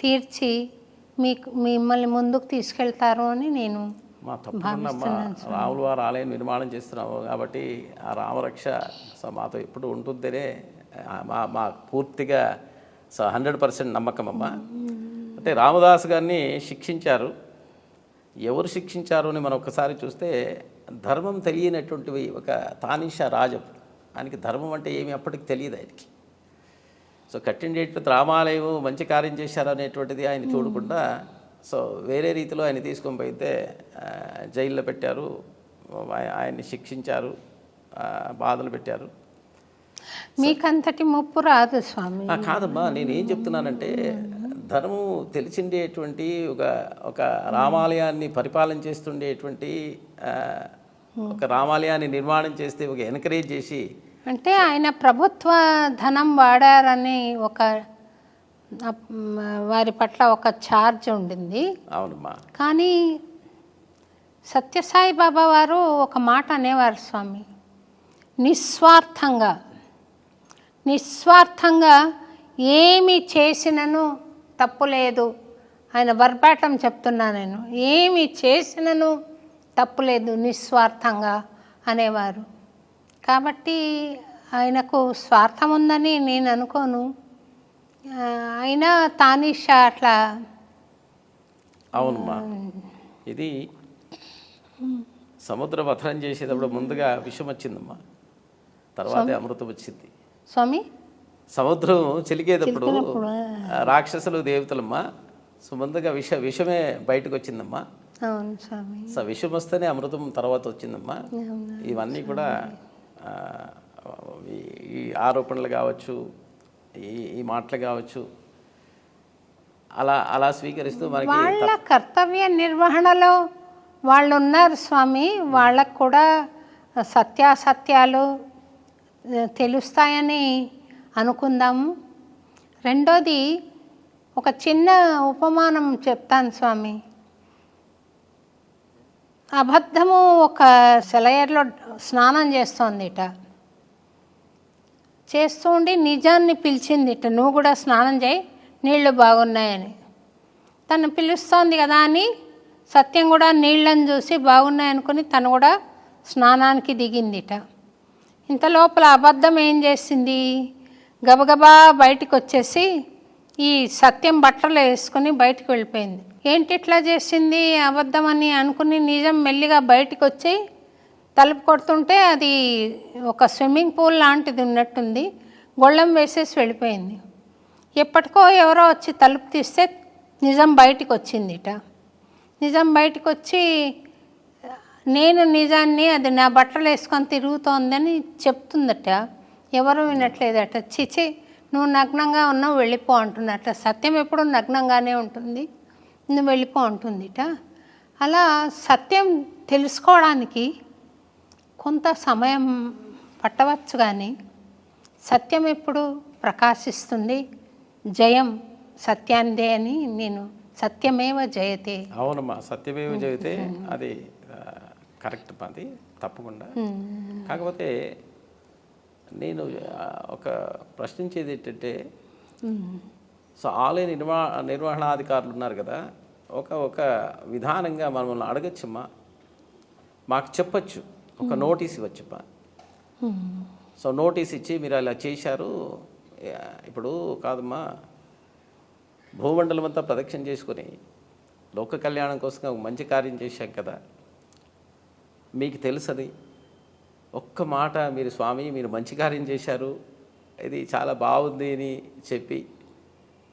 S3: తీర్చి మిమ్మల్ని ముందుకు తీసుకెళ్తారు అని నేను భావిస్తున్నాను.
S4: రాముల వారు ఆలయం నిర్మాణం చేస్తున్నాము కాబట్టి ఆ రామరక్ష సో మాతో ఎప్పుడు ఉంటుందనే మా పూర్తిగా సో 100% నమ్మకం అమ్మ. అంటే రామదాస్ గారిని శిక్షించారు. ఎవరు శిక్షించారు అని మనం ఒకసారి చూస్తే ధర్మం తెలియనటువంటి ఒక తానిషా రాజు, ఆయనకి ధర్మం అంటే ఏమి అప్పటికి తెలియదు ఆయనకి. సో కట్టిండేటువంటి రామాలయం మంచి కార్యం చేశారు అనేటువంటిది ఆయన చూడకుండా సో వేరే రీతిలో ఆయన తీసుకొని పోయితే జైల్లో పెట్టారు, ఆయన్ని శిక్షించారు, బాధలు పెట్టారు.
S3: మీకంతటి ముప్పు రాదు స్వామి.
S4: కాదమ్మా, నేనేం చెప్తున్నానంటే ధర్మం తెలిసిండేటువంటి ఒక రామాలయాన్ని పరిపాలన చేస్తుండేటువంటి ఒక రామాలయాన్ని నిర్మాణం చేస్తే ఒక ఎంకరేజ్ చేసి,
S3: అంటే ఆయన ప్రభుత్వ ధనం వాడారని వారి పట్ల ఒక ఛార్జ్ ఉండింది.
S4: అవునమ్మా.
S3: కానీ సత్యసాయి బాబా వారు ఒక మాట అనేవారు స్వామి, నిస్వార్థంగా ఏమి చేసినను తప్పు లేదు. ఆయన వర్బాటం చెప్తున్నా నేను, ఏమి చేసినను తప్పు లేదు నిస్వార్థంగా అనేవారు. కాబట్టి ఆయనకు స్వార్థం ఉందని నేను అనుకోను. అయినా తానిషా అట్లా.
S4: అవునమ్మా, ఇది సముద్ర మథనం చేసేటప్పుడు ముందుగా విషం వచ్చిందమ్మా, తర్వాతే అమృతం వచ్చింది
S3: స్వామి.
S4: సముద్రం చిలికేటప్పుడు రాక్షసులు దేవతలమ్మా, సో ముందుగా విషమే బయటకు వచ్చిందమ్మా.
S3: అవును స్వామి.
S4: సో విషం వస్తేనే అమృతం తర్వాత వచ్చిందమ్మా. ఇవన్నీ కూడా ఈ ఆరోపణలు కావచ్చు, ఈ మాటలు కావచ్చు, అలా స్వీకరిస్తూ మనకి
S3: వాళ్ళ కర్తవ్య నిర్వహణలో వాళ్ళు ఉన్నారు స్వామి. వాళ్ళకు కూడా సత్యాసత్యాలు తెలుస్తాయని అనుకుందాము. రెండోది ఒక చిన్న ఉపమానం చెప్తాను స్వామి. అబద్ధము ఒక సెలయేరులో స్నానం చేస్తోందిట. చేస్తూ ఉండి నిజాన్ని పిలిచిందిట, నువ్వు కూడా స్నానం చేయి, నీళ్లు బాగున్నాయని. తను పిలుస్తోంది కదా అని సత్యం కూడా నీళ్ళని చూసి బాగున్నాయనుకుని తను కూడా స్నానానికి దిగిందిట. ఇంత లోపల అబద్ధం ఏం చేసింది, గబగబా బయటికి వచ్చేసి ఈ సత్యం బట్టలు వేసుకుని బయటికి వెళ్ళిపోయింది. ఏంటి ఇట్లా చేసింది అబద్ధం అని అనుకుని నిజం మెల్లిగా బయటికి వచ్చి తలుపు కొడుతుంటే అది ఒక స్విమ్మింగ్ పూల్ లాంటిది ఉన్నట్టుంది, గొళ్ళెం వేసేసి వెళ్ళిపోయింది. ఎప్పటికో ఎవరో వచ్చి తలుపు తీస్తే నిజం బయటికి వచ్చిందిట. నిజం బయటికి వచ్చి నేను నిజాన్ని, అది నా బట్టలు వేసుకొని తిరుగుతోందని చెప్తుందట. ఎవరు వినట్లేదట. చిచి నువ్వు నగ్నంగా ఉన్నావు వెళ్ళిపో అంటున్నట్ట. సత్యం ఎప్పుడు నగ్నంగానే ఉంటుంది, నువ్వు వెళ్ళిపో అంటుందిట. అలా సత్యం తెలుసుకోవడానికి కొంత సమయం పట్టవచ్చు, కానీ సత్యం ఎప్పుడు ప్రకాశిస్తుంది. జయం సత్యాన్దే అని నేను సత్యమేవ జయతే.
S4: అవునమ్మా, సత్యమేవ జయతే అది కరెక్ట్, అది తప్పకుండా. కాకపోతే నేను ఒక ప్రశ్నించేది ఏంటంటే, సో ఆలయ నిర్వహణాధికారులు ఉన్నారు కదా, ఒక విధానంగా మనల్ని అడగచ్చమ్మా, మాకు చెప్పచ్చు, ఒక నోటీస్ ఇవ్వచ్చమ్మా. సో నోటీస్ ఇచ్చి మీరు అలా చేశారు, ఇప్పుడు కాదమ్మా, భూమండలం అంతా ప్రదక్షిణ చేసుకొని లోక కళ్యాణం కోసం ఒక మంచి కార్యం చేశాం కదా, మీకు తెలుసది. ఒక్క మాట మీరు స్వామి మీరు మంచి కార్యం చేశారు, ఇది చాలా బాగుంది అని చెప్పి,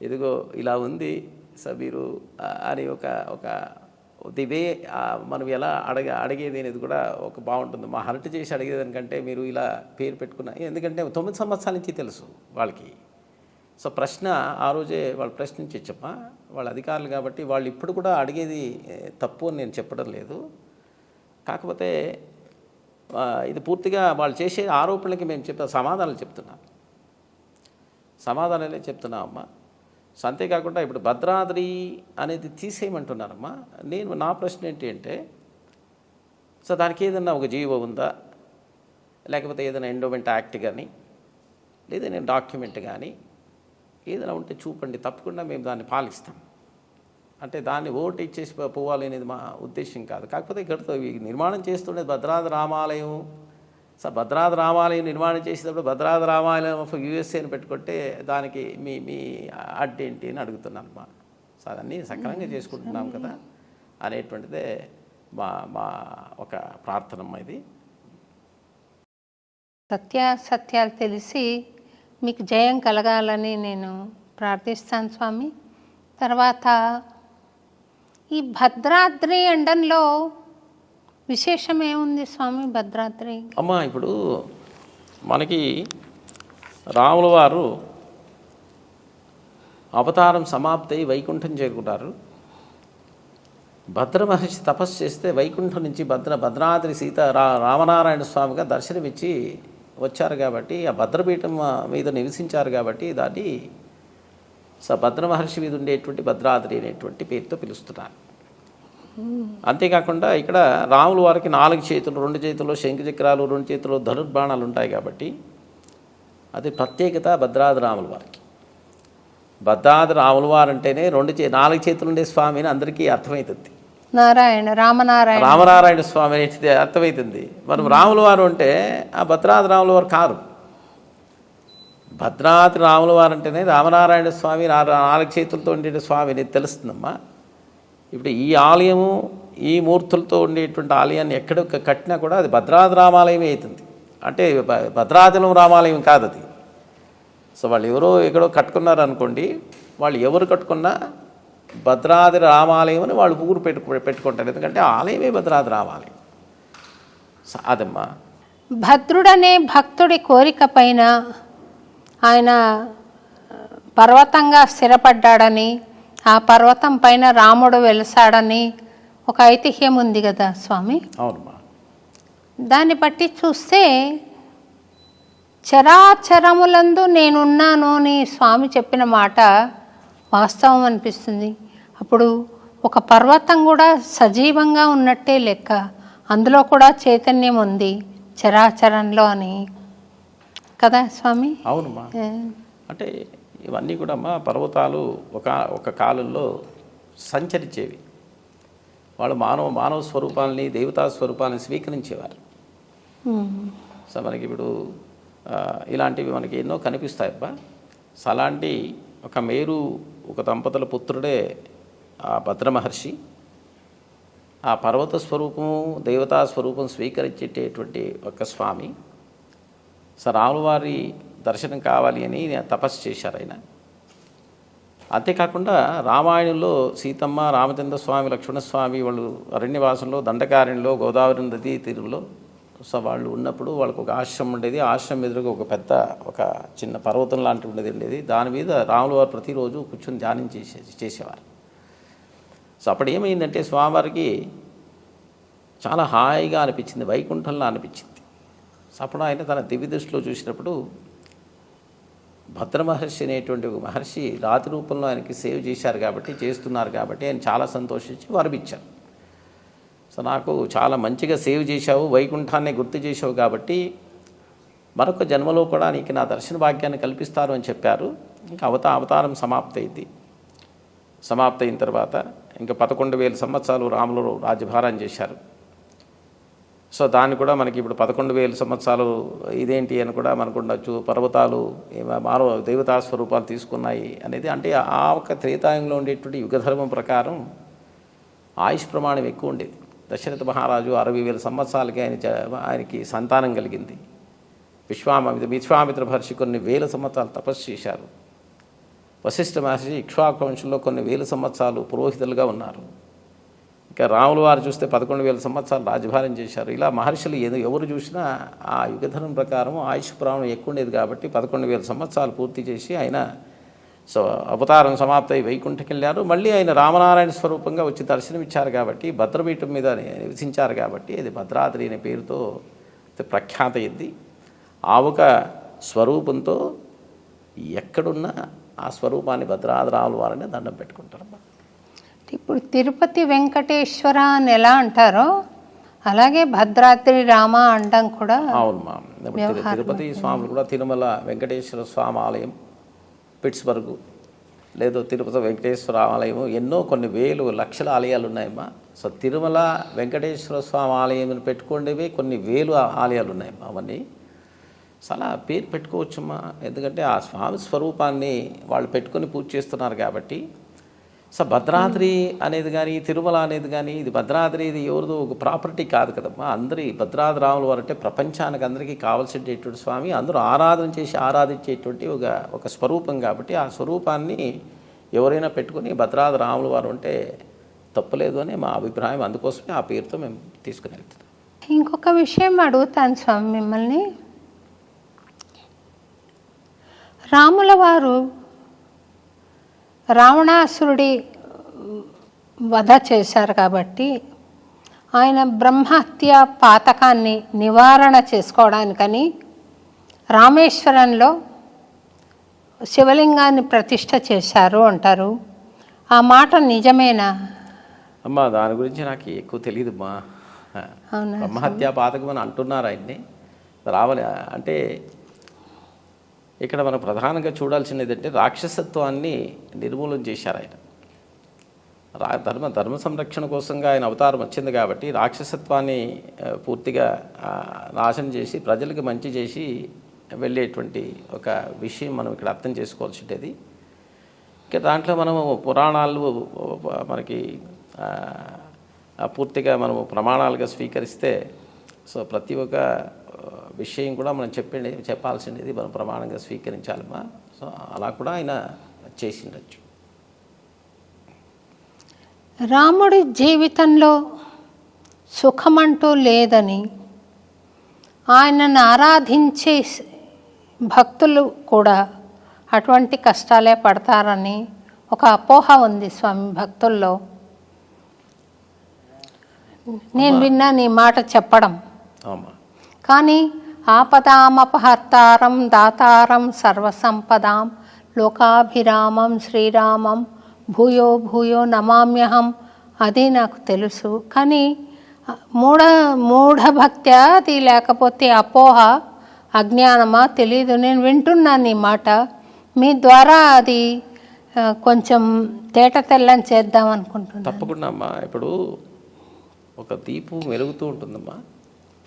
S4: ఇదిగో ఇలా ఉంది సో మీరు అని ఒక దివే మనం ఎలా అడిగేది అనేది కూడా ఒక బాగుంటుంది. మా హర్ట్ చేసి అడిగేదానికంటే మీరు ఇలా పేరు పెట్టుకున్న, ఎందుకంటే 9 సంవత్సరాల నుంచి తెలుసు వాళ్ళకి. సో ప్రశ్న ఆ రోజే వాళ్ళు ప్రశ్నించమ్మా, వాళ్ళ అధికారులు కాబట్టి వాళ్ళు ఇప్పుడు కూడా అడిగేది తప్పు అని నేను చెప్పడం లేదు. కాకపోతే ఇది పూర్తిగా వాళ్ళు చేసే ఆరోపణలకి మేము సమాధానాలు చెప్తున్నాం అమ్మా. సో అంతేకాకుండా ఇప్పుడు భద్రాద్రి అనేది తీసేయమంటున్నారమ్మా. నా ప్రశ్న ఏంటి అంటే, సో దానికి ఏదైనా ఒక జీవో ఉందా, లేకపోతే ఏదైనా ఎండోమెంట్ యాక్ట్ కానీ లేదైనా డాక్యుమెంట్ కానీ ఏదైనా ఉంటే చూపండి, తప్పకుండా మేము దాన్ని పాలిస్తాం. అంటే దాన్ని ఓటు ఇచ్చేసి పోవాలి అనేది మా ఉద్దేశం కాదు. కాకపోతే ఇక్కడతో నిర్మాణం చేస్తుండేది భద్రాద్రి రామాలయం. సో భద్రాద్రి రామాలయం నిర్మాణం చేసేటప్పుడు భద్రాద్రి రామాలయం ఆఫ్ యూఎస్ఏని పెట్టుకుంటే దానికి మీ అడ్డేంటి అని అడుగుతున్నాను అమ్మా. సో అదన్నీ సక్రమంగా చేసుకుంటున్నాం కదా అనేటువంటిదే మా ఒక ప్రార్థనమ్మ. ఇది
S3: సత్యాలు తెలిసి మీకు జయం కలగాలని నేను ప్రార్థిస్తాను స్వామి. తర్వాత ఈ భద్రాద్రి ఎండంలో విశేషం ఏముంది స్వామి భద్రాద్రి?
S4: అమ్మ ఇప్పుడు మనకి రాముల వారు అవతారం సమాప్తి వైకుంఠం చేరుకుంటారు. భద్ర మహర్షి తపస్సు చేస్తే వైకుంఠం నుంచి భద్రాద్రి రామనారాయణ స్వామిగా దర్శనమిచ్చి వచ్చారు కాబట్టి, ఆ భద్రపీఠం మీద నివసించారు కాబట్టి దాన్ని భద్ర మహర్షి మీద ఉండేటువంటి భద్రాద్రి అనేటువంటి పేరుతో పిలుస్తున్నారు. అంతేకాకుండా ఇక్కడ రాముల వారికి 4 చేతులు, 2 చేతుల్లో శంఖచక్రాలు, 2 చేతుల్లో ధనుర్బాణాలు ఉంటాయి కాబట్టి అది ప్రత్యేకత భద్రాద్రి రాముల వారికి. భద్రాద్రి రాముల వారు అంటేనే 4 చేతులు ఉండే స్వామి అని అందరికీ అర్థమవుతుంది. రామనారాయణ స్వామి అనేది అర్థమవుతుంది. మనం రాముల వారు అంటే ఆ భద్రాద్రి రాముల వారు కాదు. భద్రాద్రి రాముల వారు అంటేనే రామనారాయణ స్వామి 4 చేతులతో ఉండే స్వామి అనేది తెలుస్తుందమ్మా. ఇప్పుడు ఈ ఆలయము ఈ మూర్తులతో ఉండేటువంటి ఆలయాన్ని ఎక్కడ కట్టినా కూడా అది భద్రాద్రి రామాలయమే అవుతుంది. అంటే భద్రాచలం రామాలయం కాదు అది. సో వాళ్ళు ఎవరో ఎక్కడో కట్టుకున్నారు అనుకోండి, వాళ్ళు ఎవరు కట్టుకున్నా భద్రాద్రి రామాలయం అని వాళ్ళు ఊరు పెట్టుకుంటారు. ఎందుకంటే ఆలయమే భద్రాద్రి రామాలయం. అదమ్మా.
S3: భద్రుడనే భక్తుడి కోరిక పైన ఆయన పర్వతంగా స్థిరపడ్డాడని, ఆ పర్వతం పైన రాముడు వెలిసాడని ఒక ఐతిహ్యం ఉంది కదా స్వామి.
S4: అవునమ్మా.
S3: దాన్ని బట్టి చూస్తే చరాచరములందు నేనున్నాను అని స్వామి చెప్పిన మాట వాస్తవం అనిపిస్తుంది. అప్పుడు ఒక పర్వతం కూడా సజీవంగా ఉన్నట్టే లెక్క, అందులో కూడా చైతన్యం ఉంది చరాచరంలో అని కదా స్వామి?
S4: అవునమ్మా. అంటే ఇవన్నీ కూడా అమ్మా పర్వతాలు ఒక కాలంలో సంచరించేవి. వాళ్ళు మానవ స్వరూపాలని, దేవతా స్వరూపాలని స్వీకరించేవారు. సో మనకి ఇప్పుడు ఇలాంటివి మనకి ఎన్నో కనిపిస్తాయి అబ్బా. సో అలాంటి ఒక మేరు ఒక దంపతుల పుత్రుడే ఆ భద్ర మహర్షి. ఆ పర్వత స్వరూపము, దేవతా స్వరూపం స్వీకరించేటటువంటి ఒక స్వామి. సో రాములవారి దర్శనం కావాలి అని తపస్సు చేశారు ఆయన. అంతేకాకుండా రామాయణంలో సీతమ్మ, రామచంద్ర స్వామి, లక్ష్మణస్వామి వాళ్ళు అరణ్యవాసంలో దండకారణ్యంలో గోదావరి నదీ తీరంలో సో వాళ్ళు ఉన్నప్పుడు వాళ్ళకు ఒక ఆశ్రమం ఉండేది. ఆశ్రమం ఎదురుగా ఒక చిన్న పర్వతం లాంటివి ఉండేది. దాని మీద రాములవారు ప్రతిరోజు కూర్చొని ధ్యానం చేసేవారు. సో అప్పుడు ఏమైందంటే స్వామివారికి చాలా హాయిగా అనిపించింది, వైకుంఠంలో అనిపించింది. సో అప్పుడు ఆయన తన దివ్య దృష్టిలో చూసినప్పుడు భద్ర మహర్షి అనేటువంటి ఒక మహర్షి రాతి రూపంలో ఆయనకి సేవ్ చేస్తున్నారు కాబట్టి ఆయన చాలా సంతోషించి వరమిచ్చారు. సో నాకు చాలా మంచిగా సేవ్ చేశావు, వైకుంఠాన్ని గుర్తు చేశావు కాబట్టి మరొక జన్మలో కూడా నీకు నా దర్శన భాగ్యాన్ని కల్పిస్తారు అని చెప్పారు. ఇంకా అవతారం సమాప్తయిన తర్వాత ఇంకా 11,000 సంవత్సరాలు రాములు రాజ్యభారం చేశారు. సో దాన్ని కూడా మనకి ఇప్పుడు 11,000 సంవత్సరాలు ఇదేంటి అని కూడా మనకు ఉండొచ్చు. పర్వతాలు మానవ దేవతా స్వరూపాలు తీసుకున్నాయి అనేది అంటే ఆ ఒక త్రేతాయుగంలో ఉండేటువంటి యుగధర్మం ప్రకారం ఆయుష్ ప్రమాణం ఎక్కువ ఉండేది. దశరథ మహారాజు 60,000 సంవత్సరాలకి ఆయనకి సంతానం కలిగింది. విశ్వామిత్ర మహర్షి కొన్ని వేల సంవత్సరాలు తపస్సు చేశారు. వశిష్ఠ మహర్షి ఇక్ష్వాకు వంశంలో కొన్ని వేల సంవత్సరాలు పురోహితులుగా ఉన్నారు. ఇంకా రాముల వారు చూస్తే 11,000 సంవత్సరాలు రాజభారం చేశారు. ఇలా మహర్షులు ఎవరు చూసినా ఆ యుగధర్మం ప్రకారం ఆయుష్ ప్రమాణం ఎక్కువ ఉండేది కాబట్టి 11,000 సంవత్సరాలు పూర్తి చేసి ఆయన సో అవతారం సమాప్తయి వైకుంఠకి వెళ్ళారు. మళ్ళీ ఆయన రామనారాయణ స్వరూపంగా వచ్చి దర్శనమిచ్చారు కాబట్టి భద్రపీఠం మీద నివసించారు కాబట్టి అది భద్రాద్రి అనే పేరుతో ప్రఖ్యాత అయింది. ఆ ఒక స్వరూపంతో ఎక్కడున్నా ఆ స్వరూపాన్ని భద్రాద్రాముల వారిని దండం పెట్టుకుంటారమ్మా.
S3: ఇప్పుడు తిరుపతి వెంకటేశ్వర అని ఎలా అంటారో అలాగే భద్రాద్రి రామ అంటాం కూడా.
S4: అవునమ్మా. తిరుపతి స్వాములు కూడా తిరుమల వెంకటేశ్వర స్వామి ఆలయం, పిట్స్బర్గ్ లేదో తిరుపతి వెంకటేశ్వర ఆలయం, ఎన్నో కొన్ని వేలు లక్షల ఆలయాలు ఉన్నాయమ్మా. సో తిరుమల వెంకటేశ్వర స్వామి ఆలయం పెట్టుకోండివి కొన్ని వేలు ఆలయాలు ఉన్నాయమ్మా. అవన్నీ చాలా పేరు పెట్టుకోవచ్చమ్మా. ఎందుకంటే ఆ స్వామి స్వరూపాన్ని వాళ్ళు పెట్టుకొని పూజ చేస్తున్నారు కాబట్టి. సో భద్రాద్రి అనేది కానీ తిరుమల అనేది కానీ ఇది భద్రాద్రి ఇది ఎవరిదో ఒక ప్రాపర్టీ కాదు కదమ్మా. అందరి భద్రాద్రి రాముల వారు అంటే ప్రపంచానికి అందరికీ కావాల్సినటువంటి స్వామి, అందరూ ఆరాధించేటువంటి ఒక స్వరూపం కాబట్టి ఆ స్వరూపాన్ని ఎవరైనా పెట్టుకొని భద్రాద్రి రాముల వారు అంటే తప్పలేదు అని మా అభిప్రాయం. అందుకోసమే ఆ పేరుతో మేము తీసుకుని వెళ్తున్నాం.
S3: ఇంకొక విషయం అడుగుతాను స్వామి మిమ్మల్ని. రాముల వారు రావణాసురుడి వధ చేశారు కాబట్టి ఆయన బ్రహ్మహత్య పాతకాన్ని నివారణ చేసుకోవడానికని రామేశ్వరంలో శివలింగాన్ని ప్రతిష్ఠ చేశారు అంటారు. ఆ మాట నిజమేనా?
S4: అమ్మా దాని గురించి నాకు ఎక్కువ తెలియదమ్మా. బ్రహ్మహత్య పాతకం అని అంటున్నారు ఆయన్ని. రావాలి అంటే ఇక్కడ మనం ప్రధానంగా చూడాల్సింది ఏంటంటే రాక్షసత్వాన్ని నిర్మూలన చేశారు ఆయన. ధర్మ సంరక్షణ కోసంగా ఆయన అవతారం వచ్చింది కాబట్టి రాక్షసత్వాన్ని పూర్తిగా నాశనం చేసి ప్రజలకు మంచి చేసి వెళ్ళేటువంటి ఒక విషయం మనం ఇక్కడ అర్థం చేసుకోవాల్సింది. ఇక దాంట్లో మనము పురాణాలు మనకి పూర్తిగా మనము ప్రమాణాలుగా స్వీకరిస్తే సో ప్రతి ఒక్క విషయం కూడా మనం చెప్పాల్సింది మనం ప్రమాణంగా స్వీకరించాలమ్మా. సో అలా కూడా ఆయన చేసిండొచ్చు.
S3: రాముడి జీవితంలో సుఖమంటూ లేదని ఆయనను ఆరాధించే భక్తులు కూడా అటువంటి కష్టాలే పడతారని ఒక అపోహ ఉంది స్వామి భక్తుల్లో. నేను విన్నా నీ మాట చెప్పడం. కానీ ఆపదామపహర్తారం దాతారం సర్వసంపదాం లోకాభిరామం శ్రీరామం భూయో భూయో నమామ్యహం. అది నాకు తెలుసు. కానీ మూఢభక్తి అది, లేకపోతే అపోహ, అజ్ఞానమా తెలీదు. నేను వింటున్నాను ఈ మాట మీ ద్వారా. అది కొంచెం తేట తెల్లని చేద్దాం అనుకుంటున్నాను.
S4: తప్పకుండా అమ్మా. ఇప్పుడు ఒక దీపం వెలుగుతూ ఉంటుందమ్మా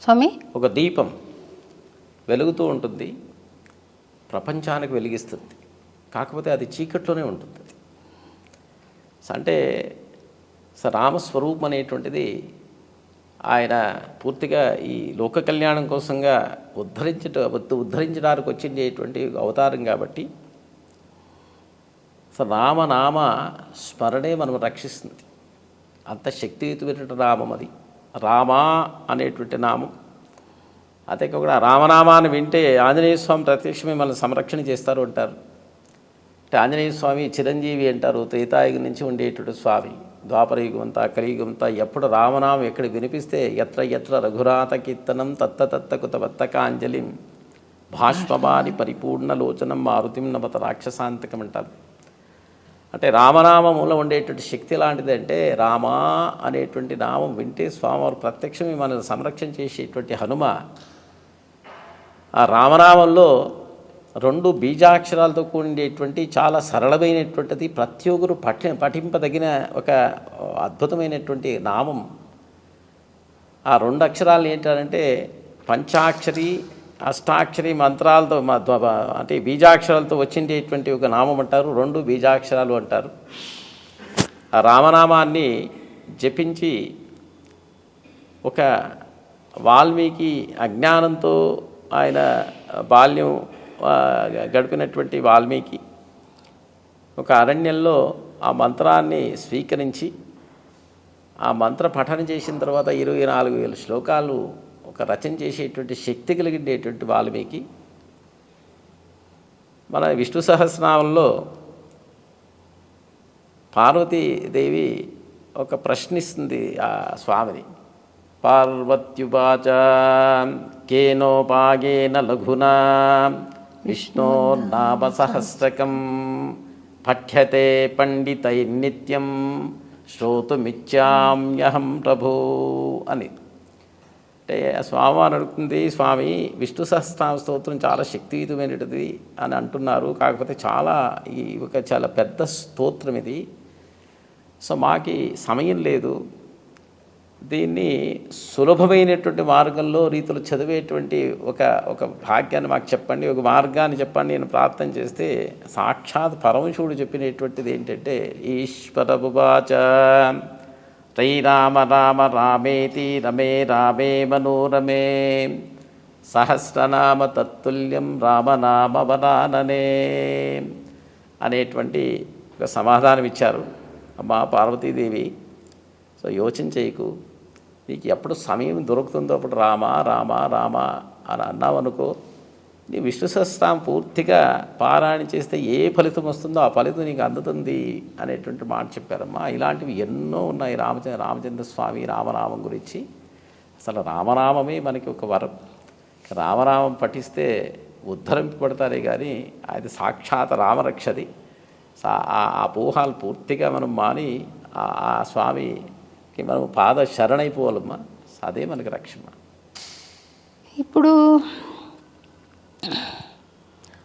S3: స్వామి.
S4: ఒక దీపం వెలుగుతూ ఉంటుంది, ప్రపంచానికి వెలిగిస్తుంది. కాకపోతే అది చీకట్లోనే ఉంటుంది. అంటే రామస్వరూపం అనేటువంటిది ఆయన పూర్తిగా ఈ లోక కళ్యాణం కోసంగా ఉద్ధరించడానికి వచ్చిండేటువంటి అవతారం కాబట్టి రామనామ స్మరణే మనం రక్షిస్తుంది. అంత శక్తియుతమైనటువంటి నామం అది. రామా అనేటువంటి నామం. అదే కాకుండా రామనామాన్ని వింటే ఆంజనేయ స్వామి ప్రత్యక్షమే మనల్ని సంరక్షణ చేస్తారు అంటారు. అంటే ఆంజనేయ స్వామి చిరంజీవి అంటారు. త్రేతాయుగం నుంచి ఉండేటువంటి స్వామి. ద్వాపరయుగం అంతా కలియుగంతా ఎప్పుడు రామనామం ఎక్కడ వినిపిస్తే ఎత్ర ఎత్ర రఘురాత కీర్తనం తత్త తత్త కుత వత్తకాంజలిం భాష్పమాని పరిపూర్ణలోచనం మారుతిం నమత రాక్షసాంతకం అంటారు. అంటే రామనామంలో ఉండేటువంటి శక్తి లాంటిది. అంటే రామా అనేటువంటి నామం వింటే స్వామివారు ప్రత్యక్షమే మనల్ని సంరక్షణ చేసేటువంటి హనుమ. ఆ రామనామంలో 2 బీజాక్షరాలతో కూడినటువంటి చాలా సరళమైనటువంటిది, ప్రతి ఒక్కరు పఠింపదగిన ఒక అద్భుతమైనటువంటి నామం. ఆ 2 అక్షరాలు ఏంటంటే పంచాక్షరి అష్టాక్షరి మంత్రాలతో అంటే బీజాక్షరాలతో వచ్చిండేటువంటి ఒక నామం అంటారు. 2 బీజాక్షరాలు అంటారు. ఆ రామనామాన్ని జపించి ఒక వాల్మీకి అజ్ఞానంతో ఆయన బాల్యం గడిపినటువంటి వాల్మీకి ఒక అరణ్యంలో ఆ మంత్రాన్ని స్వీకరించి ఆ మంత్ర పఠనం చేసిన తర్వాత 24,000 శ్లోకాలు ఒక రచన చేసేటువంటి శక్తి కలిగినటువంటి వాల్మీకి మన విష్ణు సహస్రనామంలో పార్వతీదేవి ఒక ప్రశ్నిస్తుంది ఆ స్వామిని. పార్వత్యువాచ కేనోపాగేన లఘునా విష్ణోర్నామ సహస్రకం పఠ్యతే పండితైర్నిత్యం శ్రోతుమిచ్చామ్యహం ప్రభో అని. అంటే స్వామి అడుగుతుంది, స్వామి విష్ణు సహస్రనామ స్తోత్రం చాలా శక్తియుతమైనది అని అంటున్నారు. కాకపోతే చాలా పెద్ద స్తోత్రం ఇది. సో మాకి సమయం లేదు. దీన్ని సులభమైనటువంటి మార్గంలో రీతిలో చదివేటువంటి ఒక భాగ్యాన్ని మాకు చెప్పండి, ఒక మార్గాన్ని చెప్పండి నేను ప్రార్థన చేస్తే సాక్షాత్ పరమశివుడు చెప్పినటువంటిది ఏంటంటే ఈశ్వరమువాచ శ్రీరామ రామ రామేతి రమే రామే మనోరమే సహస్రనామ తత్తుల్యం రామనామవరాననే అనేటువంటి ఒక సమాధానం ఇచ్చారు. అమ్మా పార్వతీదేవి, సో యోచన చేయకు, నీకు ఎప్పుడు సమయం దొరుకుతుందో అప్పుడు రామ రామ రామ అని అన్నావనుకో, నీ విష్ణు సహస్రనామం పూర్తిగా పారాయణ చేస్తే ఏ ఫలితం వస్తుందో ఆ ఫలితం నీకు అందుతుంది అనేటువంటి మాట చెప్పారమ్మా. ఇలాంటివి ఎన్నో ఉన్నాయి రామచంద్ర స్వామి రామనామం గురించి. అసలు రామనామమే మనకి ఒక వరం. రామనామం పఠిస్తే ఉద్ధరింపబడతారే కానీ అది సాక్షాత్ రామరక్షది. ఆ అపోహాలు పూర్తిగా మనం మాని ఆ స్వామికి మనం పాద శరణైపోవాలమ్మా. అదే మనకి రక్షణ.
S3: ఇప్పుడు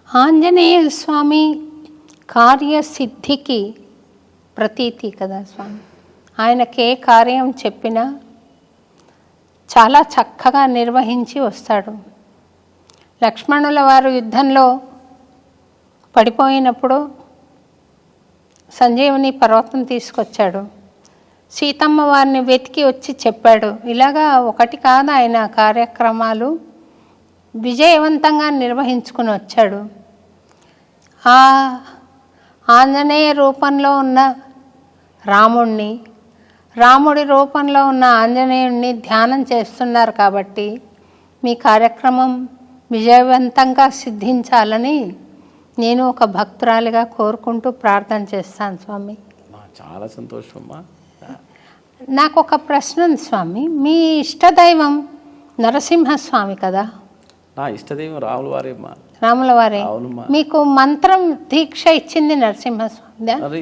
S3: ఆంజనేయ స్వామి కార్యసిద్ధికి ప్రతీతి కదా స్వామి. ఆయనకి ఏ కార్యం చెప్పినా చాలా చక్కగా నిర్వహించి వస్తాడు. లక్ష్మణుల వారు యుద్ధంలో పడిపోయినప్పుడు సంజీవని పర్వతం తీసుకొచ్చాడు. సీతమ్మ వారిని వెతికి వచ్చి చెప్పాడు. ఇలాగా ఒకటి కాదు, ఆయన కార్యక్రమాలు విజయవంతంగా నిర్వహించుకుని వచ్చాడు. ఆ ఆంజనేయ రూపంలో ఉన్న రాముడి రూపంలో ఉన్న ఆంజనేయుడిని ధ్యానం చేస్తున్నారు కాబట్టి మీ కార్యక్రమం విజయవంతంగా సిద్ధించాలని నేను ఒక భక్తురాలిగా కోరుకుంటూ ప్రార్థన చేస్తాను స్వామి.
S4: చాలా సంతోషం అమ్మా.
S3: నాకు ఒక ప్రశ్న ఉంది స్వామి. మీ ఇష్టదైవం నరసింహస్వామి కదా?
S4: నా ఇష్టదేమో రాముల వారేమ్మా.
S3: రాముల వారే.
S4: అవునమ్మా.
S3: మీకు మంత్రం దీక్ష ఇచ్చింది నరసింహస్వామి?
S4: అదే